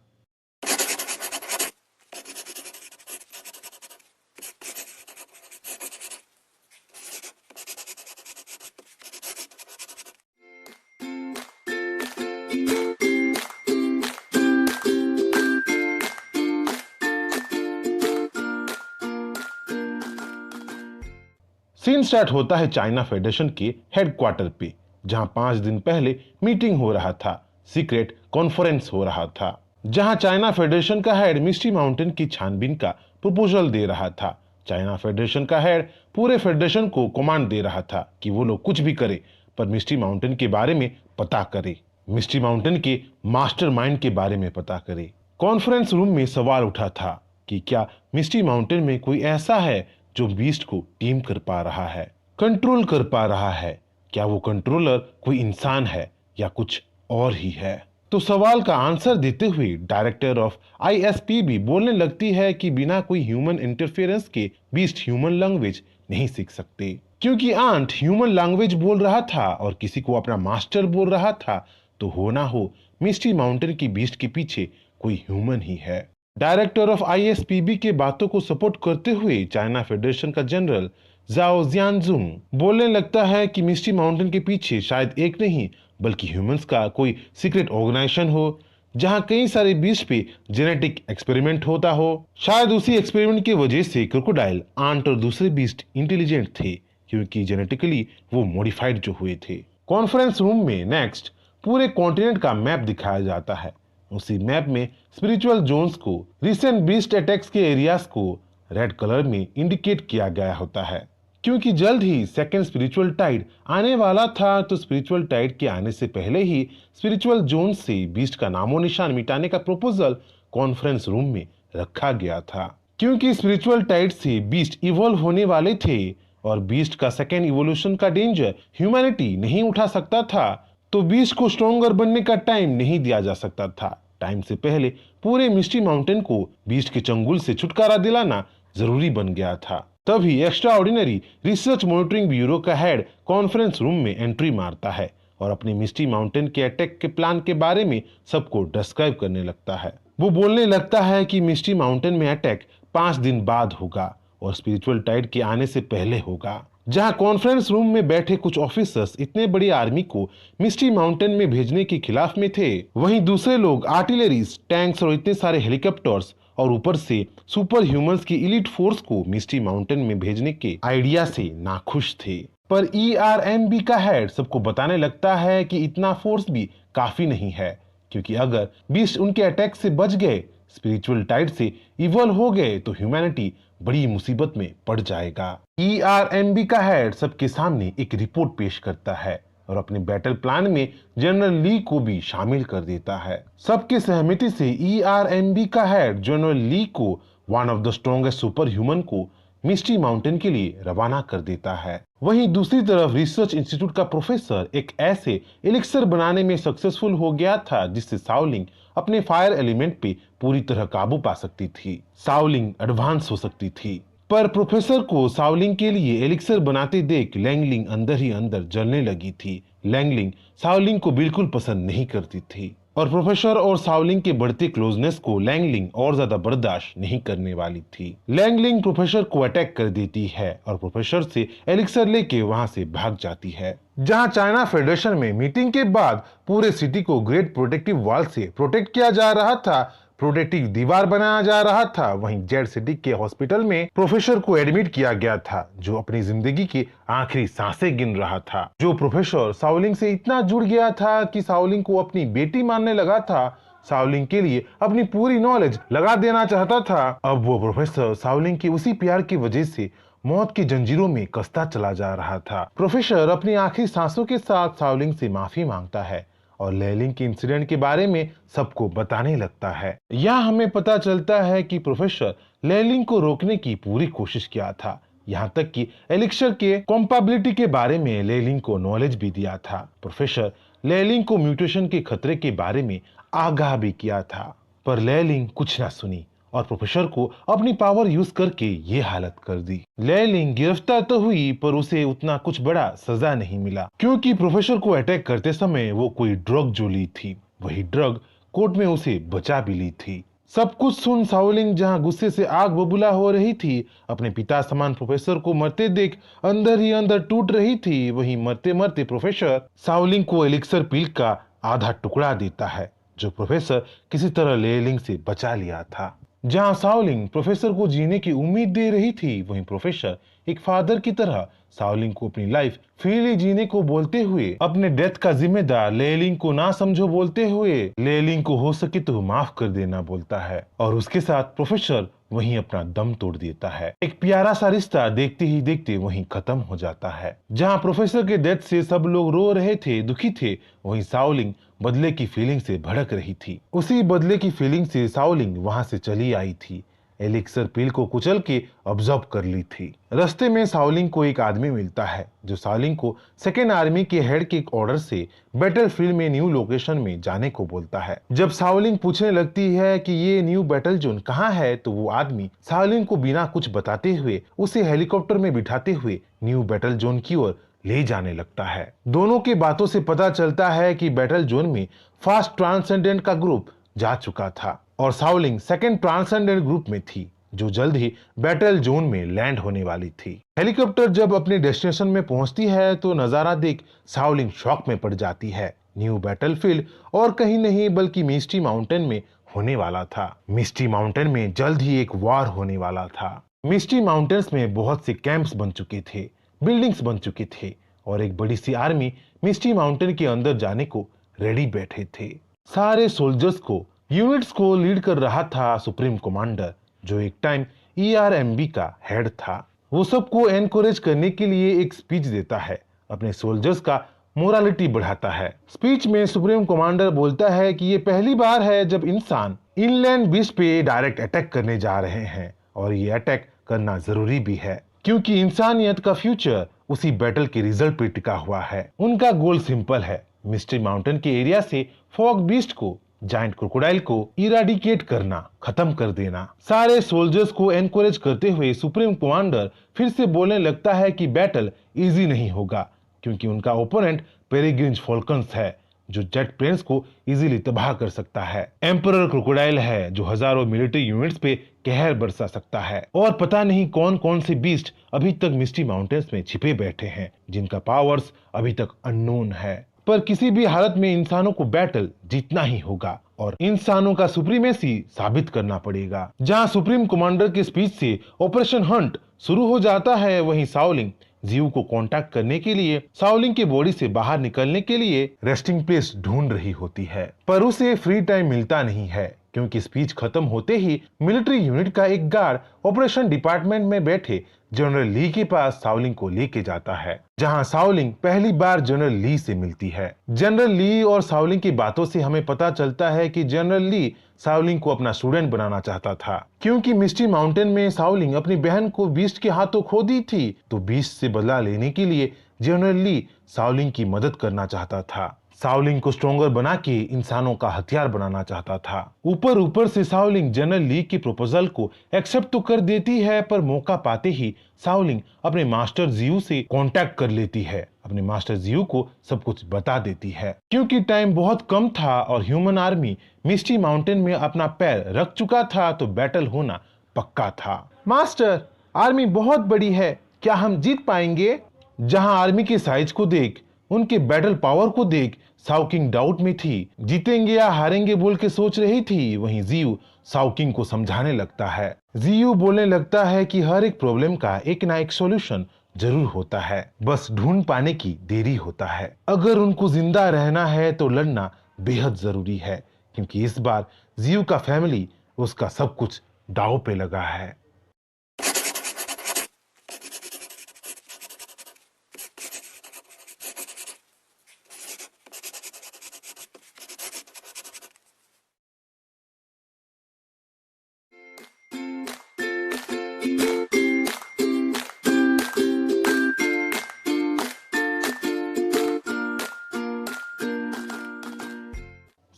सीन स्टार्ट होता है चाइना फेडरेशन के हेडक्वार्टर पे, जहां 5 दिन पहले मीटिंग हो रहा था, सीक्रेट कॉन्फ्रेंस हो रहा था, जहां चाइना फेडरेशन का हेड मिस्टी माउंटेन की छानबीन का प्रपोजल दे रहा था। चाइना फेडरेशन का हेड पूरे फेडरेशन को कमांड दे रहा था कि वो लोग कुछ भी करे पर मिस्टी माउंटेन के बारे में पता करे, मिस्टी माउंटेन के मास्टरमाइंड के बारे में पता करे। कॉन्फ्रेंस रूम में सवाल उठा था कि क्या मिस्टी माउंटेन में कोई ऐसा है जो बीस्ट को टीम कर पा रहा है, कंट्रोल कर पा रहा है? क्या वो कंट्रोलर कोई इंसान है या कुछ और ही है? तो सवाल का आंसर देते हुए डायरेक्टर ऑफ आईएसपीबी बोलने लगती है कि बिना कोई ह्यूमन इंटरफेरेंस के बीस्ट ह्यूमन लैंग्वेज नहीं सीख सकते। क्योंकि आंट ह्यूमन लैंग्वेज बोल रहा था और किसी को अपना मास्टर बोल रहा था, तो हो ना हो मिस्टी माउंटेन की बीस्ट के पीछे कोई ह्यूमन ही है। डायरेक्टर ऑफ आईएसपीबी के बातों को सपोर्ट करते हुए चाइना फेडरेशन का जनरल जाओ जियानजुंग बोलने लगता है कि मिस्टी माउंटेन के पीछे शायद एक नहीं बल्कि ह्यूमंस का कोई सीक्रेट ऑर्गेनाइजेशन हो, जहां कई सारे बीस्ट पे जेनेटिक एक्सपेरिमेंट होता हो। शायद उसी एक्सपेरिमेंट की वजह से क्रोकोडाइल, आंट और दूसरे बीस्ट इंटेलिजेंट थे क्योंकि जेनेटिकली वो मॉडिफाइड जो हुए थे। कॉन्फ्रेंस रूम में नेक्स्ट पूरे कॉन्टिनेंट का मैप दिखाया जाता है। उसी मैप में स्पिरिचुअल जोन्स को, रिसेंट बीस्ट अटैक्स के एरियाज को रेड कलर में इंडिकेट किया गया होता है। क्योंकि जल्द ही सेकेंड स्पिरिचुअल टाइड आने वाला था, तो स्पिरिचुअल टाइड के आने से पहले ही स्पिरिचुअल जोन से बीस्ट का नामो निशान मिटाने का प्रपोजल कॉन्फ्रेंस रूम में रखा गया था। क्योंकि स्पिरिचुअल टाइड से बीस्ट इवॉल्व होने वाले थे और बीस्ट का सेकेंड इवोल्यूशन का डेंजर ह्यूमैनिटी नहीं उठा सकता था, तो बीस्ट को स्ट्रॉन्गर बनने का टाइम नहीं दिया जा सकता था। टाइम से पहले पूरे मिस्टी माउंटेन को बीस्ट के चंगुल से छुटकारा दिलाना जरूरी बन गया था। तभी extra ordinary research monitoring bureau का हेड कॉन्फ्रेंस रूम में एंट्री मारता है और अपने मिस्टी माउंटेन के अटैक के प्लान के बारे में सबको डिस्क्राइब करने लगता है। वो बोलने लगता है कि मिस्टी माउंटेन में अटैक 5 दिन बाद होगा और स्पिरिचुअल टाइड के आने से पहले होगा। जहां कॉन्फ्रेंस रूम में बैठे कुछ ऑफिसर्स इतने बड़ी आर्मी को मिस्टी माउंटेन में भेजने के खिलाफ में थे, वहीं दूसरे लोग आर्टिलरीज, टैंक्स और इतने सारे हेलीकॉप्टर्स और ऊपर से सुपर ह्यूमंस की इलीट फोर्स को मिस्टी माउंटेन में भेजने के आइडिया से नाखुश थे। पर ERMB का हेड सबको बताने लगता है कि इतना फोर्स भी काफी नहीं है, क्योंकि अगर बीस्ट उनके अटैक से बच गए, स्पिरिचुअल टाइड से इवॉल्व हो गए, तो ह्यूमैनिटी बड़ी मुसीबत में पड़ जाएगा। ERMB का हेड सबके सामने एक रिपोर्ट पेश करता है और अपने बैटल प्लान में जनरल ली को भी शामिल कर देता है। सबके सहमति से ERMB का हेड जनरल ली को, one of the strongest super human को, मिस्टी माउंटेन के लिए रवाना कर देता है। वहीं दूसरी तरफ रिसर्च इंस्टीट्यूट का प्रोफेसर एक ऐसे एलिक्सर बनाने में सक्सेसफुल हो गया था जिससे शाओलिंग अपने फायर एलिमेंट पे पूरी तरह काबू पा सकती थी। शाओलिंग एडवांस हो सकती थी। पर प्रोफेसर को शाओलिंग के लिए एलिक्सर बनाते देख लैंगलिंग अंदर ही अंदर जलने लगी थी। लैंगलिंग शाओलिंग को बिल्कुल पसंद नहीं करती थी और प्रोफेसर और शाओलिंग के बढ़ते क्लोजनेस को लैंगलिंग और ज्यादा बर्दाश्त नहीं करने वाली थी। लैंगलिंग प्रोफेसर को अटैक कर देती है और प्रोफेसर से एलिक्सर लेके वहां से भाग जाती है। जहां चाइना फेडरेशन में मीटिंग के बाद पूरे सिटी को ग्रेट प्रोटेक्टिव वॉल से प्रोटेक्ट किया जा रहा था, प्रोटेक्टिव दीवार बनाया जा रहा था, वहीं जेड सिटी के हॉस्पिटल में प्रोफेसर को एडमिट किया गया था, जो अपनी जिंदगी की आखिरी सांसें गिन रहा था। जो प्रोफेसर शाओलिंग से इतना जुड़ गया था कि शाओलिंग को अपनी बेटी मानने लगा था, शाओलिंग के लिए अपनी पूरी नॉलेज लगा देना चाहता था। अब वो प्रोफेसर शाओलिंग की उसी प्यार की वजह से मौत की जंजीरों में कसता चला जा रहा था। प्रोफेसर अपनी आखिरी सांसों के साथ शाओलिंग से माफी मांगता है और लेलिंग के इंसिडेंट के बारे में सबको बताने लगता है। यहाँ हमें पता चलता है कि प्रोफेसर लेलिंग को रोकने की पूरी कोशिश किया था, यहाँ तक कि एलिक्सर के कॉम्पाबिलिटी के बारे में लेलिंग को नॉलेज भी दिया था। प्रोफेसर लेलिंग को म्यूटेशन के खतरे के बारे में आगाह भी किया था, पर लेलिंग कुछ ना सुनी और प्रोफेसर को अपनी पावर यूज करके ये हालत कर दी। लेलिंग गिरफ्तार तो हुई, पर उसे उतना कुछ बड़ा सजा नहीं मिला, क्योंकि प्रोफेसर को अटैक करते समय वो कोई ड्रग जो ली थी, वही ड्रग कोर्ट में उसे बचा भी ली थी। सब कुछ सुन शाओलिंग जहां गुस्से से आग बबूला हो रही थी, अपने पिता समान प्रोफेसर को मरते देख अंदर ही अंदर टूट रही थी, वहीं मरते मरते प्रोफेसर शाओलिंग को एलिक्सर पिल का आधा टुकड़ा देता है, जो प्रोफेसर किसी तरह लेलिंग से बचा लिया था। जहां शाओलिंग प्रोफेसर को जीने की उम्मीद दे रही थी, वहीं प्रोफेसर एक फादर की तरह शाओलिंग को अपनी लाइफ फ्रीली जीने को बोलते हुए अपने डेथ का जिम्मेदार लेलिंग को ना समझो बोलते हुए लेलिंग को हो सके तो माफ कर देना बोलता है और उसके साथ प्रोफेसर वहीं अपना दम तोड़ देता है। एक प्यारा सा रिश्ता देखते ही देखते वहीं खत्म हो जाता है। जहां प्रोफेसर के डेथ से सब लोग रो रहे थे, दुखी थे, वहीं शाओलिंग बदले की फीलिंग से भड़क रही थी। उसी बदले की फीलिंग से शाओलिंग वहां से चली आई थी, एलिक्सर पिल को कुचल के ऑब्जर्व कर ली थी। रास्ते में शाओलिंग को एक आदमी मिलता है जो शाओलिंग को सेकेंड आर्मी के हेड के ऑर्डर से बैटलफील्ड में न्यू लोकेशन में जाने को बोलता है। जब शाओलिंग पूछने लगती है कि ये न्यू बैटल जोन कहाँ है, तो वो आदमी शाओलिंग को बिना कुछ बताते हुए उसे हेलीकॉप्टर में बिठाते हुए न्यू बैटल जोन की ओर ले जाने लगता है। दोनों की बातों से पता चलता है कि बैटल जोन में फास्ट ट्रांसेंडेंट का ग्रुप जा चुका था और शाओलिंग सेकेंड ट्रांसेंडेंट ग्रुप में थी, जो जल्द ही बैटल जोन में लैंड होने वाली थी। हेलीकॉप्टर जब अपने डेस्टिनेशन में पहुंचती है तो नजारा देख शाओलिंग शॉक में पड़ जाती है। न्यू बैटलफील्ड और कहीं नहीं बल्कि मिस्टी माउंटेन में होने वाला था। मिस्टी माउंटेन में जल्द ही एक वॉर होने वाला था। मिस्टी माउंटेन्स में बहुत से कैंप्स बन चुके थे, बिल्डिंग्स बन चुके थे और एक बड़ी सी आर्मी मिस्टी माउंटेन के अंदर जाने को रेडी बैठे थे। सारे सोल्जर्स को यूनिट्स को लीड कर रहा था सुप्रीम कमांडर, जो एक टाइम ERMB का हेड था। वो सबको एनकरेज करने के लिए एक स्पीच देता है, अपने सोल्जर्स का मोरालिटी बढ़ाता है। स्पीच में सुप्रीम कमांडर बोलता है कि ये पहली बार है जब इंसान इनलैंड बीच पे डायरेक्ट अटैक करने जा रहे हैं और ये अटैक करना जरूरी भी है, क्योंकि इंसानियत का फ्यूचर उसी बैटल के रिजल्ट पे टिका हुआ है। उनका गोल सिंपल है, मिस्टी माउंटेन के एरिया से फॉग बीस्ट को, जायंट क्रोकोडाइल को इराडिकेट करना, खत्म कर देना। सारे सोल्जर्स को एनकरेज करते हुए सुप्रीम कमांडर फिर से बोलने लगता है कि बैटल इजी नहीं होगा, क्योंकि उनका ओपोनेंट पेरिग्रिन्स फॉल्कन्स है, जो जेट प्लेन्स को इजीली तबाह कर सकता है। एम्परर क्रोकोडाइल है, जो हजारों मिलिट्री यूनिट्स पे कहर बरसा सकता है। और पता नहीं कौन कौन से बीस्ट अभी तक मिस्टी माउंटेन्स में छिपे बैठे हैं, जिनका पावर्स अभी तक अननोन है। पर किसी भी हालत में इंसानों को बैटल जीतना ही होगा और इंसानों का सुप्रीमेसी साबित करना पड़ेगा। जहां सुप्रीम कमांडर की स्पीच से ऑपरेशन हंट शुरू हो जाता है, वहीं शाओलिंग जीव को कांटेक्ट करने के लिए शाओलिंग की बॉडी से बाहर निकलने के लिए रेस्टिंग प्लेस ढूंढ रही होती है, पर उसे फ्री टाइम मिलता नहीं है क्योंकि स्पीच खत्म होते ही मिलिट्री यूनिट का एक गार्ड ऑपरेशन डिपार्टमेंट में बैठे जनरल ली के पास शाओलिंग को लेके जाता है, जहां शाओलिंग पहली बार जनरल ली से मिलती है। जनरल ली और शाओलिंग की बातों से हमें पता चलता है कि जनरल ली शाओलिंग को अपना स्टूडेंट बनाना चाहता था, क्योंकि मिस्टी माउंटेन में शाओलिंग अपनी बहन को बीस्ट के हाथों खो दी थी, तो बीस्ट से बदला लेने के लिए जनरल ली शाओलिंग की मदद करना चाहता था। शाओलिंग को स्ट्रॉन्गर बना के इंसानों का हथियार बनाना चाहता था। ऊपर से शाओलिंग जनरल ली की प्रपोजल को एक्सेप्ट तो कर देती है, पर मौका पाते ही शाओलिंग अपने मास्टर जियू से कांटेक्ट कर लेती है, अपने मास्टर जियू को सब कुछ बता देती है। क्योंकि टाइम बहुत कम था और ह्यूमन आर्मी मिस्टी माउंटेन में अपना पैर रख चुका था, तो बैटल होना पक्का था। मास्टर, आर्मी बहुत बड़ी है, क्या हम जीत पाएंगे? जहां आर्मी के साइज को देख, उनके बैटल पावर को देख शाओकिंग डाउट में थी, जीतेंगे या हारेंगे बोल के सोच रही थी। वहीं जियू शाओकिंग को समझाने लगता है। जियू बोलने लगता है कि हर एक प्रॉब्लम का एक ना एक सॉल्यूशन जरूर होता है, बस ढूंढ पाने की देरी होता है। अगर उनको जिंदा रहना है तो लड़ना बेहद जरूरी है, क्योंकि इस बार जियू का फैमिली, उसका सब कुछ दांव पे लगा है।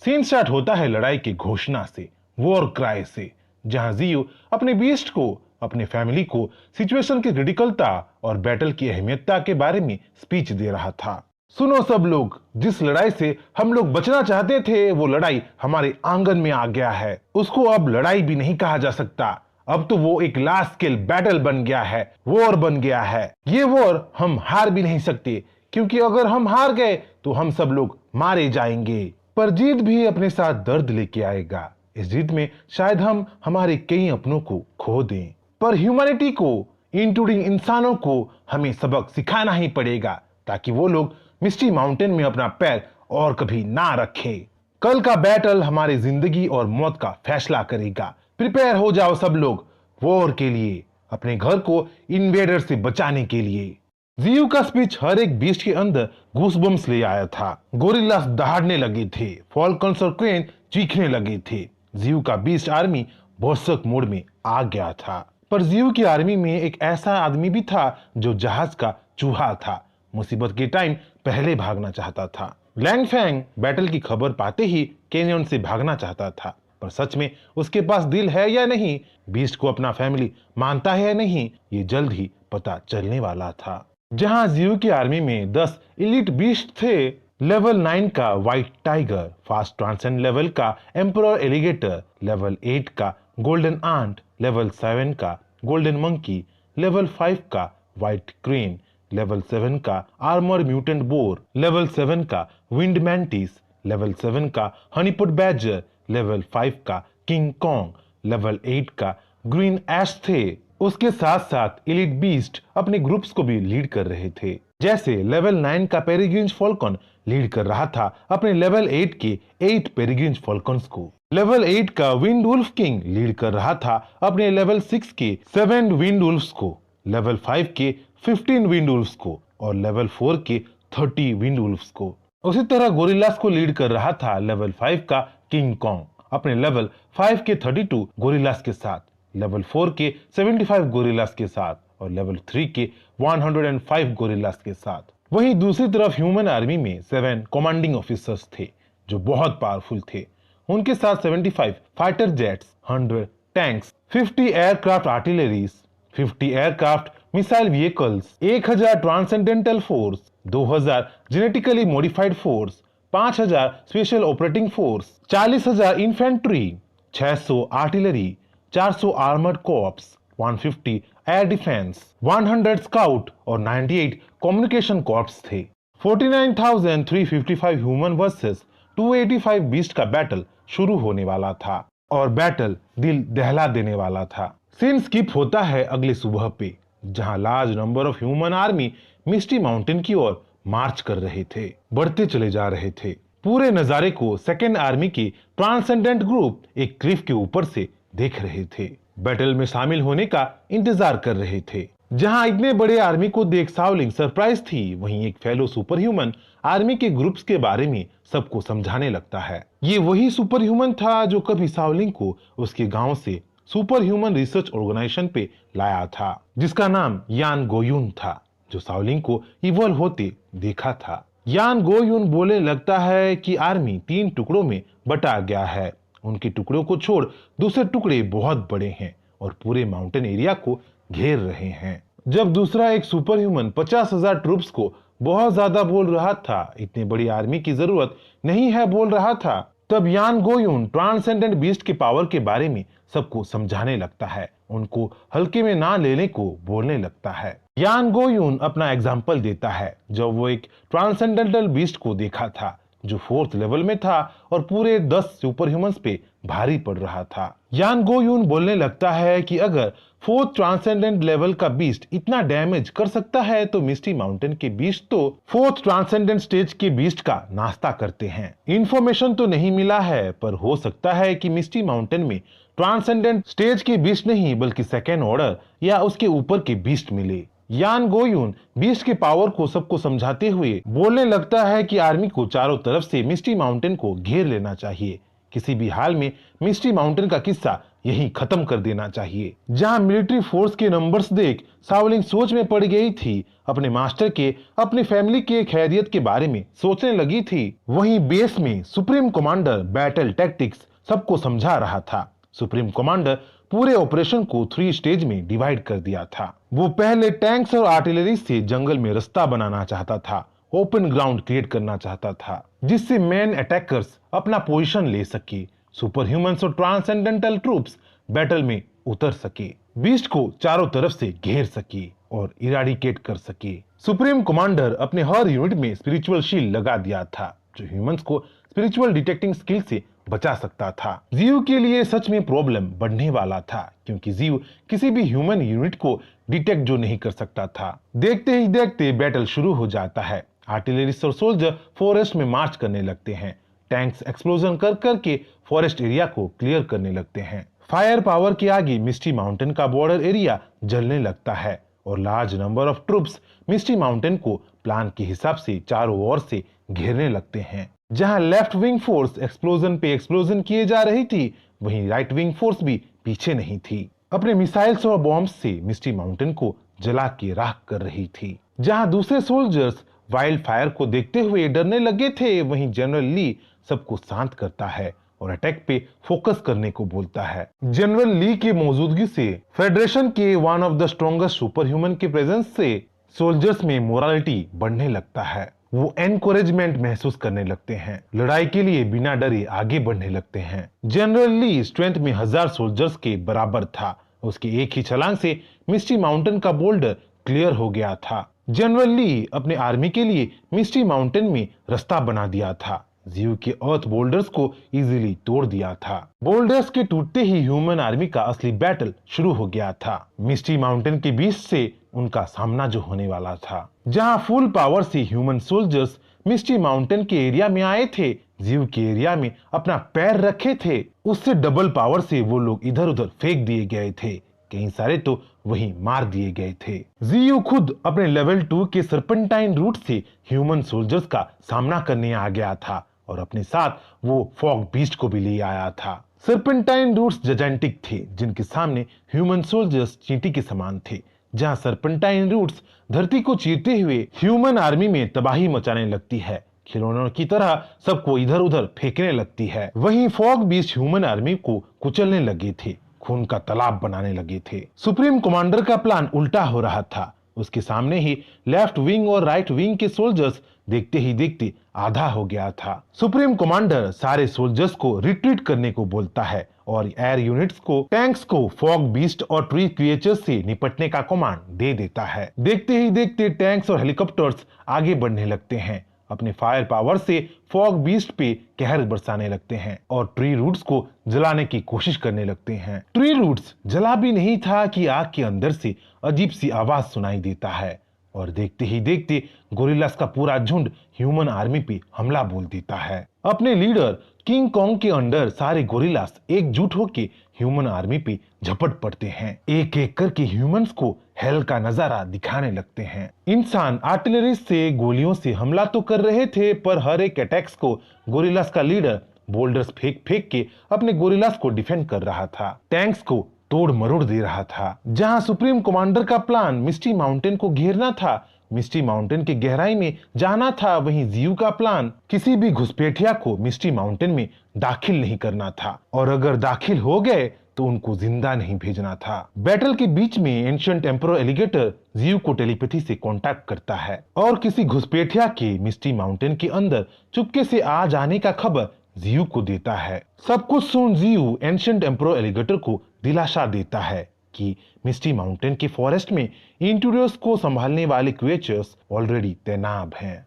सीन स्टार्ट होता है लड़ाई की घोषणा से, वॉर क्राई से, जहां जियू अपने बीस्ट को, अपने फैमिली को सिचुएशन की क्रिटिकलता और बैटल की अहमियतता के बारे में स्पीच दे रहा था। सुनो सब लोग, जिस लड़ाई से हम लोग बचना चाहते थे, वो लड़ाई हमारे आंगन में आ गया है। उसको अब लड़ाई भी नहीं कहा जा सकता, अब तो वो एक लार्ज स्केल बैटल बन गया है, वॉर बन गया है। ये वॉर हम हार भी नहीं सकते, क्योंकि अगर हम हार गए तो हम सब लोग मारे जाएंगे। पर जीत भी अपने साथ दर्द लेके आएगा। इस जीत में शायद हम हमारे कई अपनों को खो दें, पर ह्यूमैनिटी को, इंक्लूडिंग इंसानों को, हमें सबक सिखाना ही पड़ेगा, ताकि वो लोग मिस्टी माउंटेन में अपना पैर और कभी ना रखें। कल का बैटल हमारी जिंदगी और मौत का फैसला करेगा। प्रिपेयर हो जाओ सब लोग, वॉर के लिए, अपने घर को इन्वेडर से बचाने के लिए। जियू का स्पीच हर एक बीस्ट के अंदर गूसबम्स ले आया था। गोरिल्लास दहाड़ने लगे थे, फॉल्कन्स और क्रेन चीखने लगे थे। जियू का बीस्ट आर्मी बर्सर्क मोड में आ गया था। पर जियू की आर्मी में एक ऐसा आदमी भी था जो जहाज का चूहा था, मुसीबत के टाइम पहले भागना चाहता था। लैंग फैंग बैटल की खबर पाते ही कैनियन से भागना चाहता था, पर सच में उसके पास दिल है या नहीं, बीस्ट को अपना फैमिली मानता है या नहीं, ये जल्द ही पता चलने वाला था। जहां जियू की आर्मी में 10 इलीट बीस्ट थे, लेवल 9 का white tiger, fast transcend level का एम्परर एलिगेटर, लेवल 8 का गोल्डन आंट, लेवल 7 का गोल्डन मंकी, लेवल 5 का व्हाइट क्रेन, लेवल 7 का आर्मर म्यूटेंट बोर, लेवल 7 का विंड मैंटिस, लेवल 7 का हनीपुट बैजर, लेवल 5 का किंग कॉन्ग, लेवल 8 का ग्रीन एश थे। उसके साथ साथ इलीट बीस्ट अपने ग्रुप्स को भी लीड कर रहे थे, जैसे लेवल 9 का पेरिग्रिन्स फॉल्कन लीड कर रहा था अपने लेवल 8 के 8 पेरिग्रिन्स फॉल्कन्स को। लेवल 8 का विंड वुल्फ किंग लीड कर रहा था अपने लेवल 6 के 7 विंड वुल्फ्स को, लेवल 5 के 15 विंड वुल्फ्स को और लेवल 4 के 30 विंड वुल्फ्स को। उसी तरह गोरिल्लास को लीड कर रहा था लेवल 5 का किंग कॉन्ग अपने लेवल 5 के 32 गोरिल्लास के साथ, लेवल 4 के 75 गोरिल्लास के साथ और लेवल 3 के 105 गोरिल्लास के साथ। वहीं दूसरी तरफ ह्यूमन आर्मी में 7 कमांडिंग ऑफिसर्स थे जो बहुत पावरफुल थे। उनके साथ 75 fighter jets, 100 tanks, 50 aircraft artilleries, 50 aircraft missile vehicles, 1000 transcendental force, 2000 genetically modified force, 5000 special operating force, 40,000 infantry, 600 artillery, 400 armoured corps, 150 air defence, 100 scout और 98 कम्युनिकेशन कॉर्प्स थे। 49,355 ह्यूमन वर्सेस 285 बीस्ट का battle शुरू होने वाला था और बैटल दिल दहला देने वाला था। सीन स्किप होता है अगले सुबह पे, जहां large number of human army misty mountain की ओर मार्च कर रहे थे, बढ़ते चले जा रहे थे। पूरे नजारे को सेकेंड आर्मी के ट्रांसेंडेंट ग्रुप एक क्लिफ के ऊपर से देख रहे थे, बैटल में शामिल होने का इंतजार कर रहे थे। जहां इतने बड़े आर्मी को देख सावलिंग सरप्राइज थी, वहीं एक फेलो सुपर ह्यूमन आर्मी के ग्रुप्स के बारे में सबको समझाने लगता है। ये वही सुपर ह्यूमन था जो कभी सावलिंग को उसके गांव से सुपर ह्यूमन रिसर्च ऑर्गेनाइजेशन पे लाया था, जिसका नाम यान गोयुन था, जो सावलिंग को इवॉल्व होते देखा था। यान गोयुन बोलने लगता है कि आर्मी 3 टुकड़ों में बटा गया है। उनके टुकड़ों को छोड़ दूसरे टुकड़े बहुत बड़े हैं और पूरे माउंटेन एरिया को घेर रहे हैं। जब दूसरा एक सुपर ह्यूमन 50,000 ट्रूप्स को बहुत ज्यादा बोल रहा था, इतनी बड़ी आर्मी की जरूरत नहीं है बोल रहा था, तब यान गोयुन ट्रांसेंडेंट बीस्ट के पावर के बारे में सबको समझाने लगता है, उनको हल्के में ना लेने को बोलने लगता है। यान गोयुन अपना एग्जाम्पल देता है जब वो एक ट्रांसेंडेंटल बीस्ट को देखा था जो 4th लेवल में था और पूरे 10 सुपर ह्यूमंस पे भारी पड़ रहा था। यान गोयुन बोलने लगता है कि अगर 4th ट्रांसेंडेंट लेवल का बीस्ट इतना डैमेज कर सकता है तो मिस्टी माउंटेन के बीस्ट तो 4th ट्रांसेंडेंट स्टेज के बीस्ट का नाश्ता करते हैं। इंफॉर्मेशन तो नहीं मिला है, पर हो सकता है कि मिस्टी माउंटेन में ट्रांसेंडेंट स्टेज के बीस्ट नहीं बल्कि सेकेंड ऑर्डर या उसके ऊपर के बीस्ट मिले। यान गोयुन बीस्ट के पावर को सबको समझाते हुए बोलने लगता है कि आर्मी को चारों तरफ से मिस्टी माउंटेन को घेर लेना चाहिए, किसी भी हाल में मिस्टी माउंटेन का किस्सा यहीं खत्म कर देना चाहिए। जहां मिलिट्री फोर्स के नंबर्स देख सावलिंग सोच में पड़ गई थी, अपने मास्टर के, अपनी फैमिली के खैरियत के बारे में सोचने लगी थी, वहीं बेस में सुप्रीम कमांडर बैटल टैक्टिक्स सबको समझा रहा था। सुप्रीम कमांडर पूरे ऑपरेशन को 3 स्टेज में डिवाइड कर दिया था। वो पहले टैंक्स और आर्टिलरी से जंगल में रास्ता बनाना चाहता था, ओपन ग्राउंड क्रिएट करना चाहता था, जिससे मेन अटैकर्स अपना पोजीशन ले सके, सुपर ह्यूमंस और ट्रांसेंडेंटल ट्रूप्स बैटल में उतर सके, बीस्ट को चारों तरफ से घेर सके और इराडिकेट कर सके। सुप्रीम कमांडर अपने हर यूनिट में स्पिरिचुअल शील्ड लगा दिया था, जो ह्यूमंस को स्पिरिचुअल डिटेक्टिंग स्किल से बचा सकता था। जीव के लिए सच में प्रॉब्लम बढ़ने वाला था, क्योंकि जीव किसी भी ह्यूमन यूनिट को डिटेक्ट जो नहीं कर सकता था। देखते ही देखते बैटल शुरू हो जाता है। आर्टिलरिस्ट और सोल्जर फॉरेस्ट में मार्च करने लगते हैं। टैंक्स एक्सप्लोजन कर करके फॉरेस्ट एरिया को क्लियर करने लगते हैं। फायर पावर के आगे मिस्टी माउंटेन का बॉर्डर एरिया जलने लगता है और large number of troops misty mountain को प्लान के हिसाब से चारों ओर से घेरने लगते हैं। जहां लेफ्ट विंग फोर्स एक्सप्लोजन पे एक्सप्लोजन किए जा रही थी, वहीं राइट विंग फोर्स भी पीछे नहीं थी, अपने मिसाइल्स और बॉम्ब्स से मिस्टी माउंटेन को जला के राख कर रही थी। जहां दूसरे सोल्जर्स वाइल्ड फायर को देखते हुए डरने लगे थे, वहीं जनरल ली सबको शांत करता है और अटैक पे फोकस करने को बोलता है। जनरल ली की मौजूदगी से, फेडरेशन के one of the strongest super human के प्रेजेंस से सोल्जर्स में मोरालिटी बढ़ने लगता है। वो एनकरेजमेंट महसूस करने लगते हैं, लड़ाई के लिए बिना डरे आगे बढ़ने लगते हैं। जनरल ली स्ट्रेंथ में 1000 सोल्जर्स के बराबर था। उसके एक ही छलांग से मिस्टी माउंटेन का बोल्डर क्लियर हो गया था। जनरल ली अपने आर्मी के लिए मिस्टी माउंटेन में रास्ता बना दिया था, जीव के अर्थ बोल्डर्स को इजीली तोड़ दिया था। बोल्डर्स के टूटते ही ह्यूमन आर्मी का असली बैटल शुरू हो गया था। मिस्टी माउंटेन के बीच से उनका सामना जो होने वाला था, जहां फुल पावर से ह्यूमन सोल्जर्स मिस्टी माउंटेन के एरिया में आए थे, जीव के एरिया में अपना पैर रखे थे, उससे डबल पावर से वो लोग इधर उधर फेंक दिए गए थे, कई सारे तो वहीं मार दिए गए थे। जीयू खुद अपने लेवल 2 के सर्पेंटाइन रूट से ह्यूमन सोल्जर्स का सामना करने आ गया था और अपने साथ वो फॉग बीस्ट को भी ले आया था। सर्पेंटाइन रूट्स जायंटिक थे, जिनके सामने ह्यूमन सोल्जर्स चींटी के समान थे। जहां सर्पेंटाइन रूट्स धरती को चीरते हुए ह्यूमन आर्मी में तबाही मचाने लगती है, खिलौनों की तरह सबको इधर उधर फेंकने लगती है, वहीं फॉग बीस्ट ह्यूमन आर्मी को कुचलने लगे थे, खून का तालाब बनाने लगे थे। सुप्रीम कमांडर का प्लान उल्टा हो रहा था। उसके सामने ही लेफ्ट विंग और राइट विंग के सोल्जर्स देखते ही देखते आधा हो गया था। सुप्रीम कमांडर सारे सोल्जर्स को रिट्रीट करने को बोलता है और एयर यूनिट्स को, टैंक्स को फॉग बीस्ट और ट्री क्रिएचर्स से निपटने का कमांड दे देता है। देखते ही देखते टैंक्स और हेलीकॉप्टर्स आगे बढ़ने लगते हैं, अपने फायर पावर से फॉग बीस्ट पे कहर बरसाने लगते हैं और ट्री रूट्स को जलाने की कोशिश करने लगते हैं। ट्री रूट्स जला भी नहीं था कि आग के अंदर से अजीब सी आवाज सुनाई देता है और देखते ही देखते गोरिल्लास का पूरा झुंड ह्यूमन आर्मी पे हमला बोल देता है। अपने लीडर किंग कॉन्ग के अंडर सारे गोरिल्लास एकजुट होके ह्यूमन आर्मी पे झपट पड़ते हैं। एक एक करके ह्यूमंस को हेल का नजारा दिखाने लगते हैं। इंसान आर्टिलरी से गोलियों से हमला तो कर रहे थे, पर हर एक अटैक्स को गोरिल्लास का लीडर बोल्डर्स फेंक फेंक के अपने गोरिल्लास को डिफेंड कर रहा था, टैंक्स को तोड़ मरोड़ दे रहा था। जहां सुप्रीम कमांडर का प्लान मिस्टी माउंटेन को घेरना था, मिस्टी माउंटेन की गहराई में जाना था, वहीं जियू का प्लान किसी भी घुसपैठिया को मिस्टी माउंटेन में दाखिल नहीं करना था, और अगर दाखिल हो गए तो उनको जिंदा नहीं भेजना था। बैटल के बीच में एंशिएंट एम्परर एलिगेटर जियू को टेलीपैथी से कांटेक्ट करता है और किसी घुसपैठिया के मिस्टी माउंटेन के अंदर चुपके से आ जाने का खबर जियू को देता है। सब कुछ सुन जियू एंशिएंट एम्परर एलिगेटर को दिलासा देता है कि मिस्टी माउंटेन के फॉरेस्ट में इंट्रूडर्स को संभालने वाले क्रिएचर्स ऑलरेडी तैनात हैं।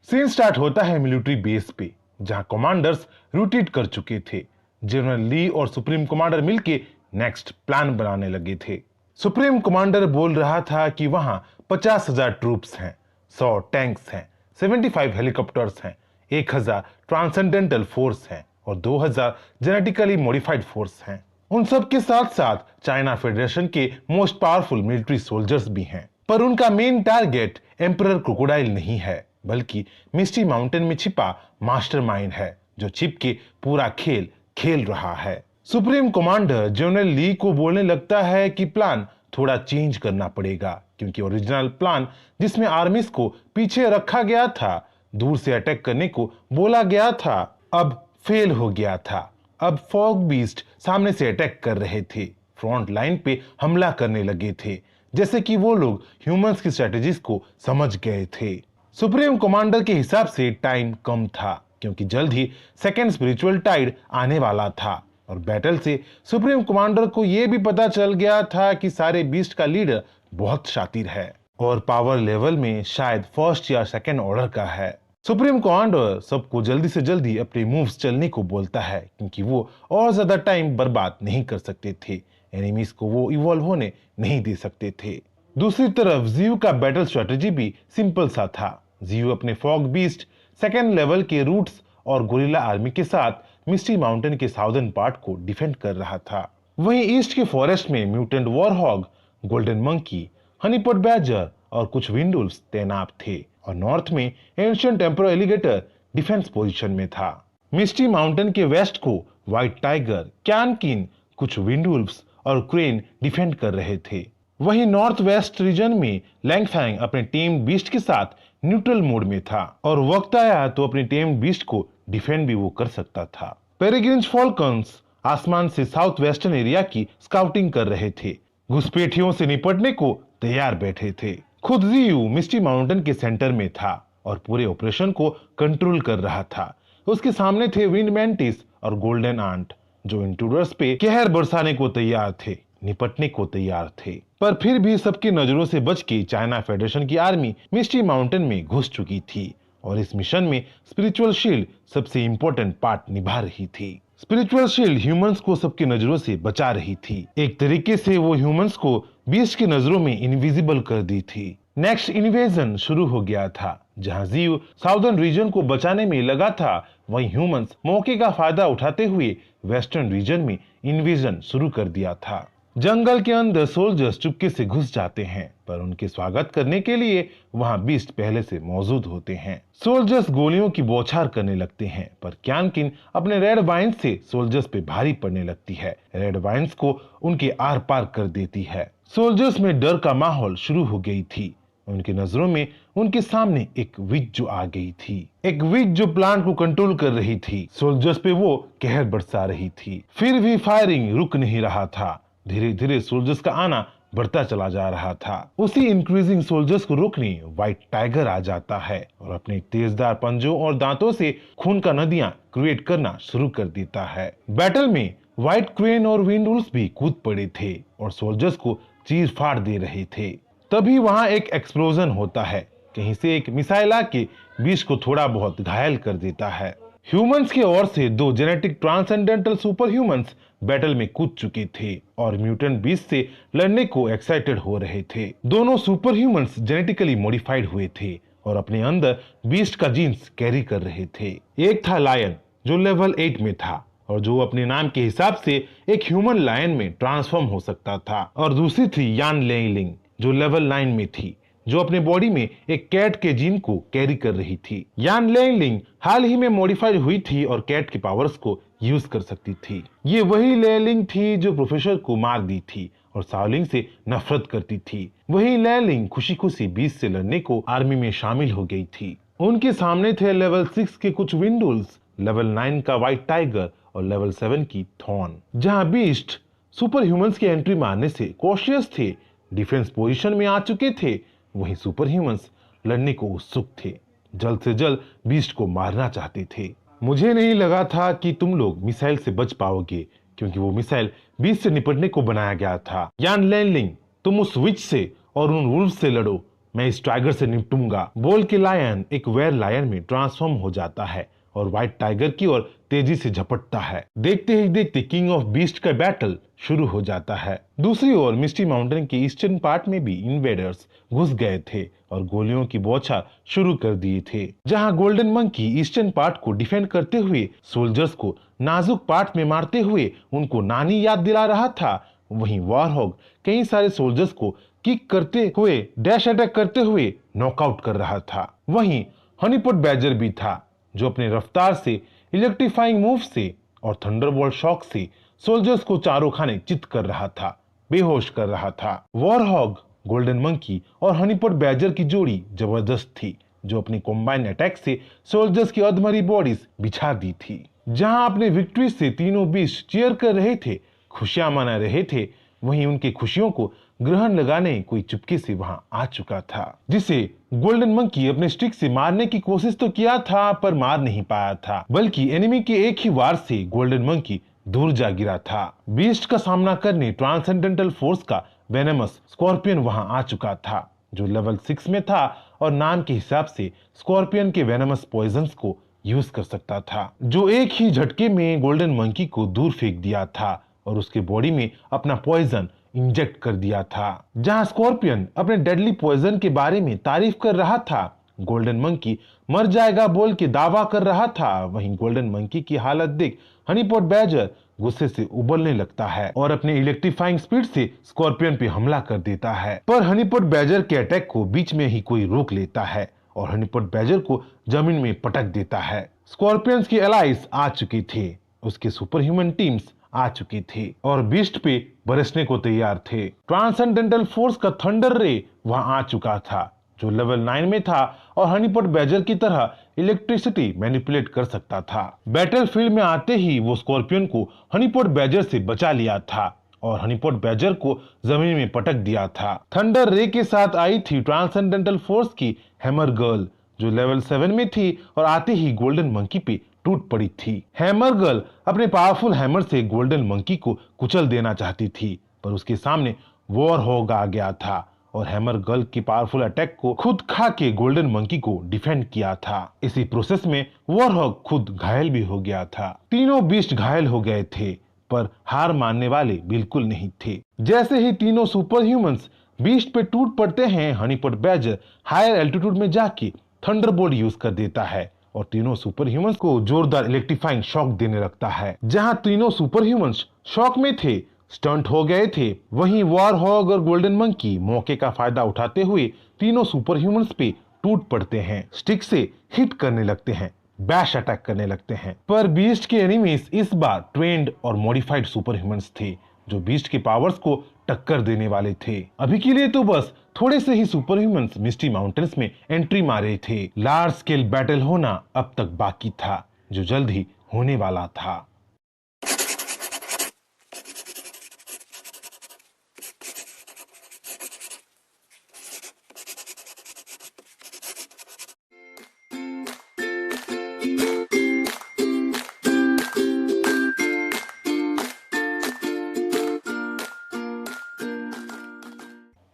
सीन स्टार्ट होता है मिलिट्री बेस पे, जहां कमांडर्स रूटेट कर चुके थे। जनरल ली और सुप्रीम कमांडर मिलके नेक्स्ट प्लान बनाने लगे थे। सुप्रीम कमांडर बोल रहा था कि वहां 50,000 ट्रूप्स हैं, 100 टैंक्स हैं, 75 हेलीकॉप्टर्स हैं, 1,000 ट्रांसेंडेंटल फोर्स हैं और 2,000 जेनेटिकली मॉडिफाइड फोर्स हैं। उन सब के साथ साथ चाइना फेडरेशन के मोस्ट पावरफुल मिलिट्री सोल्जर्स भी हैं। पर उनका मेन टारगेट एम्परर क्रोकोडाइल नहीं है, बल्कि मिस्टी माउंटेन में छिपा मास्टरमाइंड है, जो छिप के पूरा खेल खेल रहा है। सुप्रीम कमांडर जनरल ली को बोलने लगता है कि प्लान थोड़ा चेंज करना पड़ेगा, क्योंकि ओरिजिनल प्लान जिसमें आर्मीज को पीछे रखा गया था, दूर से अटैक करने को बोला गया था, अब फेल हो गया था। अब फॉग बीस्ट सामने से अटैक कर रहे थे, फ्रंट लाइन पे हमला करने लगे थे, जैसे कि वो लोग ह्यूमंस की स्ट्रेटेजीज को समझ गए थे। सुप्रीम कमांडर के हिसाब से टाइम कम था, क्योंकि जल्द ही सेकेंड स्पिरिचुअल टाइड आने वाला था और बैटल से सुप्रीम कमांडर को यह भी पता चल गया था कि सारे बीस्ट का लीडर बहुत शातिर है और पावर लेवल में शायद फर्स्ट या सेकेंड ऑर्डर का है। सुप्रीम कमांडर सबको जल्दी से जल्दी अपने मूव्स चलने को बोलता है, क्योंकि वो और ज्यादा टाइम बर्बाद नहीं कर सकते थे, एनिमीज को वो इवॉल्व होने नहीं दे सकते थे। दूसरी तरफ जियू का बैटल स्ट्रेटेजी भी सिंपल सा था। जियू अपने फॉग बीस्ट, सेकेंड लेवल के रूट्स और गोरिल्ला आर्मी के साथ मिस्टी माउंटेन के साउदर्न पार्ट को डिफेंड कर रहा था। वहीं ईस्ट के फॉरेस्ट में mutant warthog, golden monkey, honeypot badger और कुछ विंडुल्स तैनात थे और नॉर्थ में ancient emperor alligator defence position में था। मिस्टी माउंटेन के वेस्ट को व्हाइट टाइगर, कैनकिन, कुछ विंडुल्स और क्रेन डिफेंड कर रहे थे। वहीं नॉर्थ वेस्ट रीजन में लैंगफैंग अपने टीम बीस्ट के साथ न्यूट्रल मोड में था और वक्त आया तो अपनी टीम बीस्ट को डिफेंड भी वो कर सकता था। पेरेग्रिन्स फॉल्कन्स आसमान से साउथ वेस्टर्न एरिया की स्काउटिंग कर रहे थे, घुसपैठियों से निपटने को तैयार बैठे थे। खुद जियू मिस्टी माउंटेन के सेंटर में था और पूरे ऑपरेशन को कंट्रोल कर रहा था। उसके सामने थे विंड मैंटिस और गोल्डन आंट, जो इंट्रूडर्स पे कहर बरसाने को तैयार थे, निपटने को तैयार थे। पर फिर भी सबकी नजरों से बच के चाइना फेडरेशन की आर्मी मिस्टी माउंटेन में घुस चुकी थी और इस मिशन में स्पिरिचुअल शील्ड सबसे इंपॉर्टेंट पार्ट निभा रही थी। स्पिरिचुअल शील्ड ह्यूमंस को सबकी नजरों से बचा रही थी। एक तरीके से वो ह्यूमंस को बीस्ट की नजरों में इनविजिबल कर दी थी। नेक्स्ट इन्वेजन शुरू हो गया था। जहां जियू साउदर्न रीजन को बचाने में लगा था, वहीं ह्यूमंस मौके का फायदा उठाते हुए वेस्टर्न रीजन में इन्वेजन शुरू कर दिया था। जंगल के अंदर सोल्जर्स चुपके से घुस जाते हैं, पर उनके स्वागत करने के लिए वहां बीस्ट पहले से मौजूद होते हैं। सोल्जर्स गोलियों की बौछार करने लगते हैं, पर कैनकिन अपने रेड वाइन्स से सोल्जर्स पे भारी पड़ने लगती है। रेड वाइन्स को उनके आर पार कर देती है। सोल्जर्स में डर का माहौल शुरू हो गई थी। उनकी नजरों में उनके सामने एक विच जो आ गई थी, एक विच जो प्लांट को कंट्रोल कर रही थी। सोल्जर्स पे वो कहर बरसा रही थी। फिर भी फायरिंग रुक नहीं रहा था। धीरे धीरे सोल्जर्स का आना बढ़ता चला जा रहा था। उसी इंक्रीजिंग सोल्जर्स को रोकने व्हाइट टाइगर आ जाता है और अपने तेजदार पंजों और दांतों से खून का नदियां क्रिएट करना शुरू कर देता है। बैटल में व्हाइट क्रेन और विंड वुल्फ भी कूद पड़े थे और सोल्जर्स को चीर फाड़ दे रहे थे। तभी वहां एक एक्सप्लोजन होता है। कहीं से एक मिसाइल आके बीस्ट को थोड़ा बहुत घायल कर देता है। ह्यूमंस की ओर से दो genetic transcendental super humans battle में कूद चुके थे और म्यूटेंट बीस्ट से लड़ने को एक्साइटेड हो रहे थे। दोनों सुपर ह्यूमंस जेनेटिकली मॉडिफाइड हुए थे और अपने अंदर बीस्ट का जीन्स कैरी कर रहे थे। एक था लायन जो लेवल 8 में था और जो अपने नाम के हिसाब से एक ह्यूमन लायन में ट्रांसफॉर्म हो सकता था, और दूसरी थी यान लेइलिंग जो लेवल 9 में थी, जो अपने बॉडी में एक कैट के जीन को कैरी कर रही थी। यान लेइलिंग हाल ही में मॉडिफाइड हुई थी और कैट के पावर्स को यूज कर सकती थी। ये वही लेइलिंग थी जो प्रोफेसर को मार दी थी और शाओलिंग से नफरत करती थी। वही लेइलिंग खुशी खुशी बीस्ट से लड़ने को आर्मी में शामिल हो गई थी। उनके सामने थे लेवल 6 के कुछ विंडुल्स, लेवल 9 का व्हाइट टाइगर और लेवल 7 की थॉर्न। जहां बीस्ट सुपर ह्यूमंस की एंट्री मारने से कॉशियस थे, डिफेंस पोजीशन में आ चुके थे, वहीं सुपर ह्यूमंस लड़ने को उत्सुक थे, जल्द से जल्द बीस्ट को मारना चाहते थे। मुझे नहीं लगा था कि तुम लोग मिसाइल से बच पाओगे, क्योंकि वो मिसाइल बीस्ट से निपटने को बनाया गया था। यान लेइलिंग, तुम उस विच से और उन वुल्फ से लड़ो, मैं इस टाइगर से निपटूंगा, बोल के लायन एक वेयर लायन में ट्रांसफॉर्म हो जाता है और व्हाइट टाइगर की ओर तेजी से झपटता है। देखते ही देखते किंग ऑफ बीस्ट का बैटल शुरू हो जाता है। दूसरी ओर मिस्टी माउंटेन के ईस्टर्न पार्ट में भी इन्वेडर्स घुस गए थे और गोलियों की बौछार शुरू कर दिए थे। जहां गोल्डन मंकी ईस्टर्न पार्ट को डिफेंड करते हुए सोल्जर्स को नाजुक पार्ट में मारते हुए उनको नानी याद दिला रहा था, वहीं वॉरहॉग कई सारे सोल्जर्स को किक करते हुए डैश अटैक करते हुए नॉकआउट कर रहा था। वहीं हनीपॉट बैजर भी था जो अपने रफ्तार से, इलेक्ट्रीफाइंग मूव से और थंडरबोल्ट शॉक से सोल्जर्स को चारों खाने चित कर रहा था, बेहोश कर रहा था। वॉरहॉग, गोल्डन मंकी और हनीपॉट बैजर की जोड़ी जबरदस्त थी, जो अपनी कॉम्बाइन अटैक से सोल्जर्स की अधमरी बॉडीज बिछा दी थी। जहां अपने विक्ट्री से तीनों बीस्ट चीयर कर रहे थे, खुशियां मना रहे थे, वहीं उनकी खुशियों को ग्रहण लगाने कोई चुपके से वहां आ चुका था, जिसे गोल्डन मंकी अपने स्टिक से मारने की कोशिश तो किया था पर मार नहीं पाया था, बल्कि एनिमी के एक ही वार से गोल्डन मंकी दूर जा गिरा था। बीस्ट का सामना करने ट्रांसेंडेंटल फोर्स का वेनमस स्कॉर्पियन वहां आ चुका था, जो लेवल 6 में था और नाम के हिसाब से स्कॉर्पियन के वेनमस पॉइजन्स को यूज कर सकता था, जो एक ही झटके में गोल्डन मंकी को दूर फेंक दिया था और उसके बॉडी में अपना पॉइजन इंजेक्ट कर दिया था। जहां स्कॉर्पियन अपने डेडली पॉइजन के बारे में तारीफ कर रहा था, गोल्डन मंकी मर जाएगा बोल के दावा कर रहा था, वहीं गोल्डन मंकी की हालत देख हनीपॉट बैजर गुस्से से उबलने लगता है और अपने इलेक्ट्रीफाइंग स्पीड से स्कॉर्पियन पे हमला कर देता है। पर हनीपॉट बैजर के अटैक को बीच में ही कोई रोक लेता है और हनीपॉट बैजर को जमीन में पटक देता है। स्कॉर्पियंस के एलाइज आ चुके थे, उसके सुपर ह्यूमन टीम्स आ चुके थे और बीस्ट पे बरसने को तैयार थे। ट्रांसेंडेंटल फोर्स का थंडर रे वहां आ चुका था, जो लेवल 9 में था और हनीपॉट बैजर की तरह इलेक्ट्रिसिटी मैनिपुलेट कर सकता था। बैटलफील्ड में आते ही वो स्कॉर्पियन को हनीपॉट बैजर से बचा लिया था और हनीपॉट बैजर को जमीन में पटक दिया था। थंडर रे के साथ आई थी ट्रांसेंडेंटल फोर्स की हैमर गर्ल, जो लेवल 7 में थी और आते ही गोल्डन मंकी पे टूट पड़ी थी। हैमर गर्ल अपने पावरफुल हैमर से गोल्डन मंकी को कुचल देना चाहती थी, पर उसके सामने वॉरहॉग आ गया था और हैमर गर्ल की पावरफुल अटैक को खुद खा के गोल्डन मंकी को डिफेंड किया था। इसी प्रोसेस में वॉरहॉग खुद घायल भी हो गया था। तीनों बीस्ट घायल हो गए थे, पर हार मानने वाले बिल्कुल नहीं थे। जैसे ही तीनों सुपर ह्यूमंस बीस्ट पे टूट पड़ते हैं, हनीपॉट बैजर हायर एल्टीट्यूड में जाके थंडरबोल्ट यूज कर देता है और तीनों सुपर ह्यूमंस को जोरदार इलेक्ट्रीफाइंग शॉक देने लगता है। जहां तीनों सुपर ह्यूमंस शॉक में थे, स्टंट हो गए थे, वहीं वॉरहॉग और गोल्डन मंकी मौके का फायदा उठाते हुए तीनों सुपर ह्यूमंस पे टूट पड़ते हैं, स्टिक से हिट करने लगते हैं, बैश अटैक करने लगते हैं। पर बीस्ट के एनिमीज इस बार ट्रेंड और मॉडिफाइड सुपर ह्यूमंस थे, जो बीस्ट के पावर्स को टक्कर देने वाले थे। अभी के लिए तो बस थोड़े से ही सुपर ह्यूमंस मिस्टी माउंटेन्स में एंट्री मारे थे। लार्ज स्केल बैटल होना अब तक बाकी था, जो जल्द ही होने वाला था।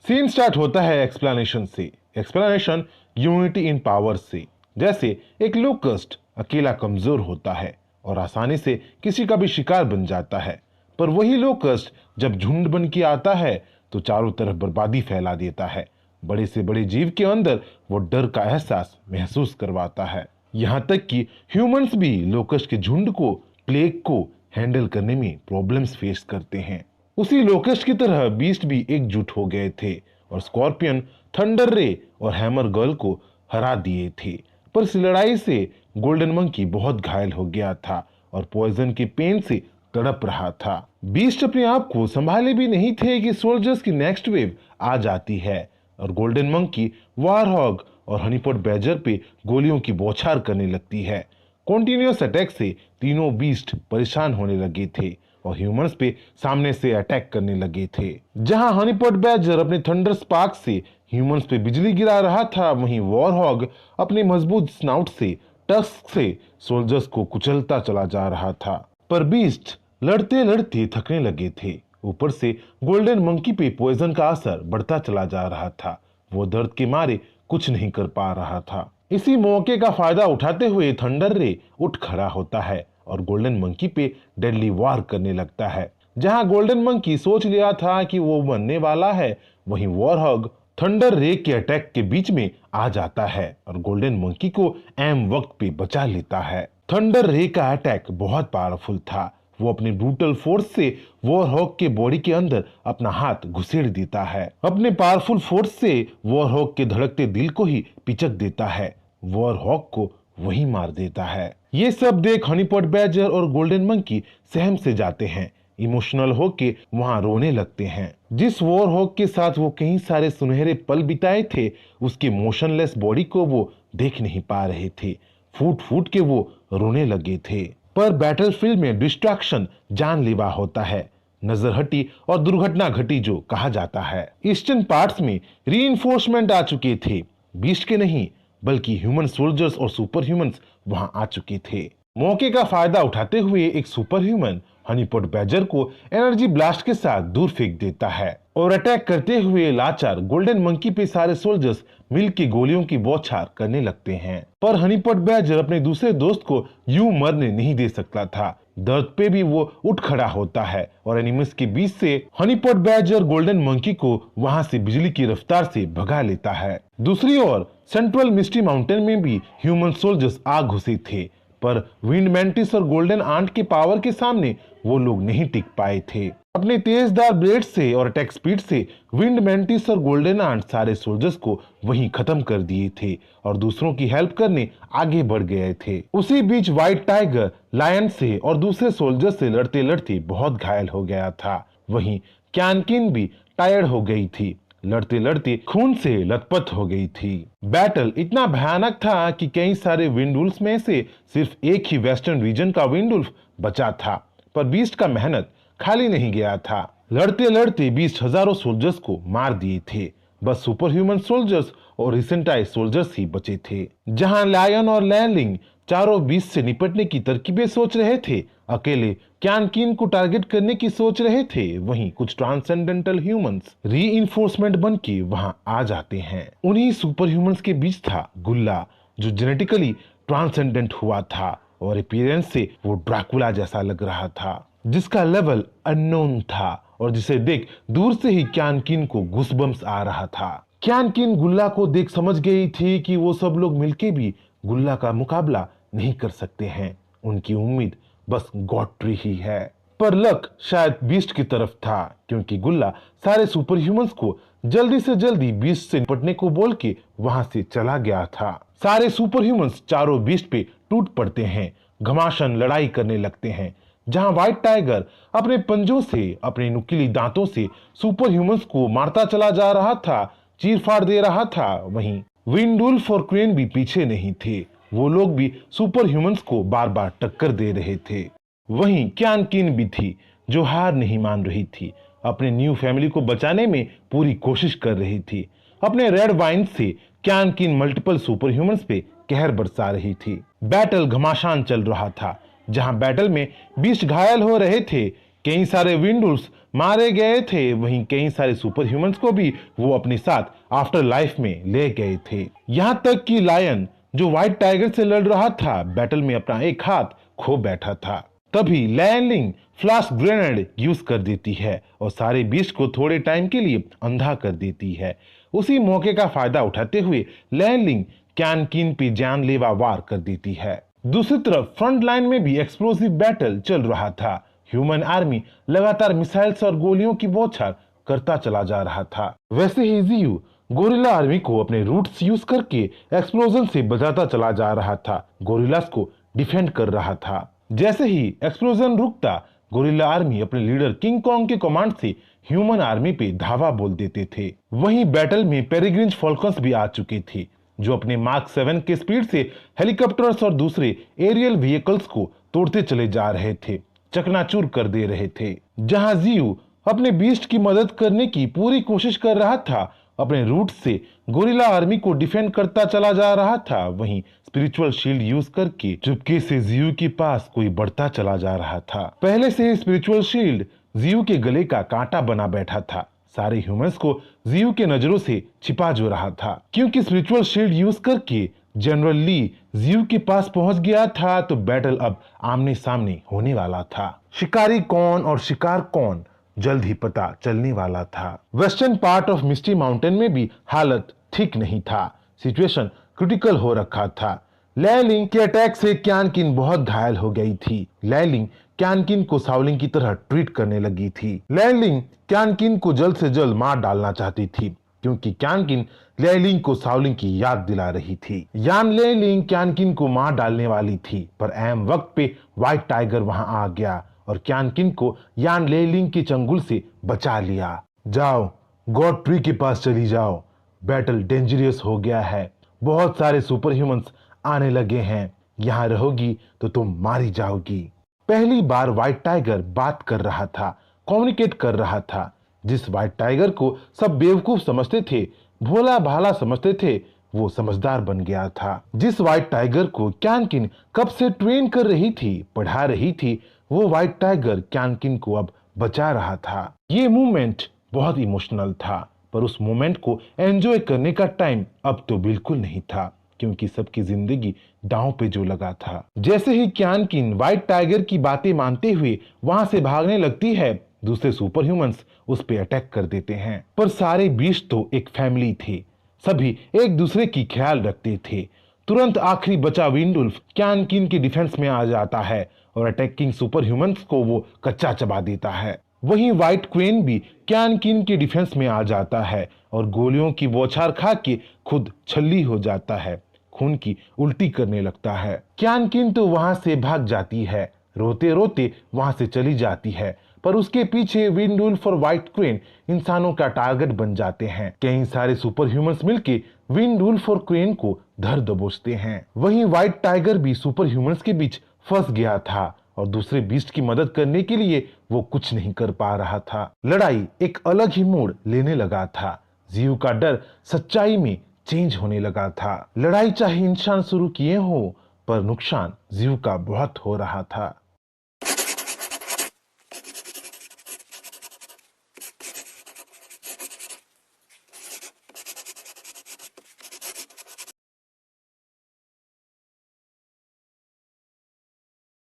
सीन स्टार्ट होता है एक्सप्लेनेशन से। एक्सप्लेनेशन यूनिटी इन पावर से। जैसे एक लोकस्ट अकेला कमजोर होता है और आसानी से किसी का भी शिकार बन जाता है, पर वही लोकस्ट जब झुंड बन के आता है तो चारों तरफ बर्बादी फैला देता है। बड़े से बड़े जीव के अंदर वो डर का एहसास महसूस करवाता है। यहाँ तक कि ह्यूमंस भी लोकस्ट के झुंड को, प्लेग को हैंडल करने में प्रॉब्लम्स फेस करते हैं। उसी लोकस्ट की तरह बीस्ट भी एकजुट हो गए थे और स्कॉर्पियन, थंडर रे और हैमर गर्ल को हरा दिए थे। पर इस लड़ाई से गोल्डन मंकी बहुत घायल हो गया था और पॉइजन के पेन से तड़प रहा था। बीस्ट अपने आप को संभाले भी नहीं थे कि सोल्जर्स की नेक्स्ट वेव आ जाती है और गोल्डन मंकी, वारहॉग और हनीपॉट बैजर पे गोलियों की बौछार करने लगती है। कॉन्टिन्यूअस अटैक से तीनों बीस्ट परेशान होने लगे थे और ह्यूमंस पे सामने से अटैक करने लगे थे। जहां हनीपॉट बैजर अपने थंडर स्पार्क से ह्यूमंस पे बिजली गिरा रहा था, वहीं वॉरहॉग अपने मजबूत स्नाउट से, टस्क से सोल्जर्स को कुचलता चला जा रहा था। पर बीस्ट लड़ते लड़ते थकने लगे थे। ऊपर से गोल्डन मंकी पे पॉइजन का असर बढ़ता चला जा रहा था। वो दर्द के मारे कुछ नहीं कर पा रहा था। इसी मौके का फायदा उठाते हुए थंडर रे उठ खड़ा होता है और गोल्डन मंकी पे डेडली वार करने लगता है। जहां गोल्डन मंकी सोच लिया था कि वो मरने वाला है, वहीं वॉरहॉग थंडर रे के अटैक के बीच में आ जाता है और गोल्डन मंकी को ऐन वक्त पे बचा लेता है। थंडर रे का अटैक बहुत पावरफुल था। वो अपनी ब्रूटल फोर्स से वॉरहॉग के बॉडी के अंदर अपना हाथ घुसेड़ देता है। अपने पावरफुल फोर्स से वॉरहॉग के धड़कते दिल को ही पिचक देता है। वॉरहॉग को वही मार देता है। ये सब देख हनीपॉट बैजर और गोल्डन मंकी सहम से जाते हैं। इमोशनल होके वहां रोने लगते हैं। जिस वॉरहॉग के साथ वो कई सारे सुनहरे पल बिताए थे, उसकी मोशनलेस बॉडी को वो देख नहीं पा रहे थे। फूट फूट के वो रोने लगे थे। पर बैटलफील्ड में डिस्ट्रैक्शन जानलेवा होता है। नजर हटी और दुर्घटना घटी जो कहा जाता है। ईस्टर्न पार्ट्स में रीइंफोर्समेंट आ चुके थे। बीस्ट के नहीं बल्कि ह्यूमन सोल्जर्स और सुपर ह्यूमंस वहां आ चुके थे। मौके का फायदा उठाते हुए एक सुपर ह्यूमन हनीपॉट बैजर को एनर्जी ब्लास्ट के साथ दूर फेंक देता है और अटैक करते हुए लाचार गोल्डन मंकी पे सारे सोल्जर्स मिलकर गोलियों की बौछार करने लगते हैं। पर हनीपॉट बैजर अपने दूसरे दोस्त को यूं मरने नहीं दे सकता था। दर्द पे भी वो उठ खड़ा होता है और एनिमल्स के बीच से हनीपॉट बैजर गोल्डन मंकी को वहां से बिजली की रफ्तार से भगा लेता है। दूसरी ओर सेंट्रल मिस्टी माउंटेन में भी ह्यूमन सोल्जर्स आ घुसे थे, पर विंड मैंटिस और गोल्डन आंट के पावर के सामने वो लोग नहीं टिक पाए थे। अपने तेजदार ब्लेड से और अटैक स्पीड से विंड मैंटिस और गोल्डन आंट सारे सोल्जर्स को वहीं खत्म कर दिए थे और दूसरों की हेल्प करने आगे बढ़ गए थे। उसी बीच व्हाइट टाइगर लायन से और दूसरे सोल्जर से लड़ते लड़ते बहुत घायल हो गया था। वहीं कैनकिन भी टायर्ड हो गई थी, लड़ते लड़ते खून से लथपथ हो गई थी। बैटल इतना भयानक था कि कई सारे विंडुल्फ में से सिर्फ एक ही वेस्टर्न रीजन का विंडुल्फ बचा था। पर बीस्ट का मेहनत खाली नहीं गया था। लड़ते लड़ते बीस्ट हजारों सोल्जर्स को मार दिए थे। बस सुपर ह्यूमन सोल्जर्स और रिसेंटाइज सोल्जर्स ही बचे थे। जहां लायन और लैंलिंग चारों बीस्ट से निपटने की तरकीबें सोच रहे थे, अकेले कैनकिन को टारगेट करने की सोच रहे थे, वहीं कुछ ट्रांसेंडेंटल ह्यूमंस रीइंफोर्समेंट बन के वहां आ जाते हैं। उन्हीं सुपर ह्यूमंस के बीच था गुल्ला, जो जेनेटिकली ट्रांसेंडेंट हुआ था और अपीयरेंस से वो ड्रैकुला जैसा लग रहा था, जिसका लेवल अननोन था और जिसे देख दूर से ही कैनकिन को गूज़बम्स आ रहा था। कैनकिन गुल्ला को देख समझ गई थी कि वो सब लोग मिलके भी गुल्ला का मुकाबला नहीं कर सकते हैं। उनकी उम्मीद बस गॉट्री ही है। पर लक शायद बीस्ट की तरफ था, क्योंकि गुल्ला सारे सुपर ह्यूमंस को जल्दी से जल्दी बीस्ट से निपटने को बोल के वहां से चला गया था। सारे सुपर ह्यूमंस चारों बीस्ट पे टूट पड़ते हैं, घमासान लड़ाई करने लगते हैं। जहां व्हाइट टाइगर अपने पंजों से, अपने नुकीली दांतों से सुपर ह्यूमंस को मारता चला जा रहा था, चीर फाड़ दे रहा था, वहीं विंडुल्फ और क्रेन भी पीछे नहीं थे। वो लोग भी सुपर ह्यूमंस को बार बार टक्कर दे रहे थे। वहीं कैनकिन भी थी, जो हार नहीं मान रही थी। अपने न्यू फैमिली को बचाने में पूरी कोशिश कर रही थी। अपने रेड वाइन से कैनकिन मल्टीपल सुपर ह्यूमंस पे कहर बरसा रही थी। बैटल घमासान चल रहा था। जहां बैटल में बीस्ट घायल हो रहे थे, कई सारे विंडुल्स मारे गए थे, वहीं कई सारे सुपर ह्यूमंस को भी वो अपने साथ आफ्टर लाइफ में ले गए थे। यहाँ तक कि लायन जो व्हाइट टाइगर से लड़ रहा था, बैटल में अपना एक हाथ खो बैठा था। तभी लैनलिंग फ्लैश ग्रेनेड यूज कर देती है और सारे बीस्ट को थोड़े टाइम के लिए अंधा कर देती है। उसी मौके का फायदा उठाते हुए लैनलिंग कैन किन पे जानलेवा वार कर देती है। दूसरी तरफ फ्रंट लाइन में भी एक्सप्लोसिव बैटल चल रहा था। ह्यूमन आर्मी लगातार मिसाइल्स और गोलियों की बौछार करता चला जा रहा था। वैसे ही जियू गोरिल्ला आर्मी को अपने रूट्स यूज करके एक्सप्लोजन से बचाता चला जा रहा था, गोरिल्लास को डिफेंड कर रहा था। जैसे ही एक्सप्लोजन रुकता, गोरिल्ला आर्मी अपने लीडर किंग कॉन्ग के कमांड से ह्यूमन आर्मी पे धावा बोल देते थे। वहीं बैटल में पेरिग्रिन फॉल्कन्स भी आ चुके थे, जो अपने मार्क 7 के स्पीड से हेलीकॉप्टर्स और दूसरे एरियल व्हीकल्स को तोड़ते चले जा रहे थे, चकनाचूर कर दे रहे थे। जहां जियू अपने बीस्ट की मदद करने की पूरी कोशिश कर रहा था, अपने रूट से गोरिल्ला आर्मी को डिफेंड करता चला जा रहा था, वहीं स्पिरिचुअल शील्ड यूज करके चुपके से जियू के पास कोई बढ़ता चला जा रहा था। पहले से ही स्पिरिचुअल शील्ड जियू के गले का कांटा बना बैठा था, सारे ह्यूमंस को जियू के नजरों से छिपा जो रहा था। क्योंकि स्पिरिचुअल शील्ड यूज करके जनरल ली जियू के पास पहुंच गया था, तो बैटल अब आमने सामने होने वाला था। शिकारी कौन और शिकार कौन जल्द ही पता चलने वाला था। Western part of misty mountain में भी हालत ठीक नहीं था, सिचुएशन क्रिटिकल हो रखा था। लैलिंग के अटैक से क्यानकिन बहुत घायल हो गई थी। लैलिंग क्यानकिन को सावलिंग की तरह ट्रीट करने लगी थी। लैलिंग क्यानकिन को जल्द से जल्द मार डालना चाहती थी, क्योंकि क्यानकिन लैलिंग को सावलिंग की याद दिला रही थी। यान लैलिंग क्यानकिन को मार डालने वाली थी, पर ऐन वक्त पे व्हाइट टाइगर वहां आ गया और क्यानकिन को यान लेलिंग के चंगुल से बचा लिया। जाओ, गॉड ट्री के पास चली जाओ, बैटल डेंजरियस हो गया है, बहुत सारे सुपर ह्यूमंस आने लगे हैं, यहाँ रहोगी तो तुम मारी जाओगी। पहली बार व्हाइट टाइगर बात कर रहा था, कम्युनिकेट कर रहा था। जिस व्हाइट टाइगर को सब बेवकूफ समझते थे, भोला भाला समझते थे, वो समझदार बन गया था। जिस व्हाइट टाइगर को क्यानकिन कब से ट्रेन कर रही थी, पढ़ा रही थी, वो व्हाइट टाइगर क्यानकिन को अब बचा रहा था। ये मूवमेंट बहुत इमोशनल था, पर उस मोमेंट को एंजॉय करने का टाइम अब तो बिल्कुल नहीं था, क्योंकि सबकी जिंदगी दांव पे जो लगा था। जैसे ही क्यानकिन व्हाइट टाइगर की बातें मानते हुए वहां से भागने लगती है, दूसरे सुपर ह्यूमंस उस पे अटैक कर देते हैं। पर सारे बीस्ट तो एक फैमिली थे, सभी एक दूसरे की ख्याल रखते थे। तुरंत आखिरी बचा विंडुल्फ क्यानकिन के डिफेंस में आ जाता है और अटैकिंग सुपर ह्यूमंस को वो कच्चा चबा देता है। वहीं व्हाइट क्वेन भी क्यानकिन के डिफेंस में आ जाता है और गोलियों की बौछार खा के खुद छल्ली हो जाता है, खून की उल्टी करने लगता है। क्यानकिन तो वहां से भाग जाती है, रोते रोते वहां से चली जाती है, पर उसके पीछे विंडुल्फ और व्हाइट क्वेन इंसानों का टारगेट बन जाते हैं। कई सारे सुपर ह्यूमंस मिलके विंडुल्फ और क्वेन को धर दबोचते हैं। वहीं व्हाइट टाइगर भी सुपर ह्यूमंस के बीच फंस गया था और दूसरे बीस्ट की मदद करने के लिए वो कुछ नहीं कर पा रहा था। लड़ाई एक अलग ही मोड़ लेने लगा था। जियू का डर सच्चाई में चेंज होने लगा था। लड़ाई चाहे इंसान शुरू किए हो, पर नुकसान जियू का बहुत हो रहा था।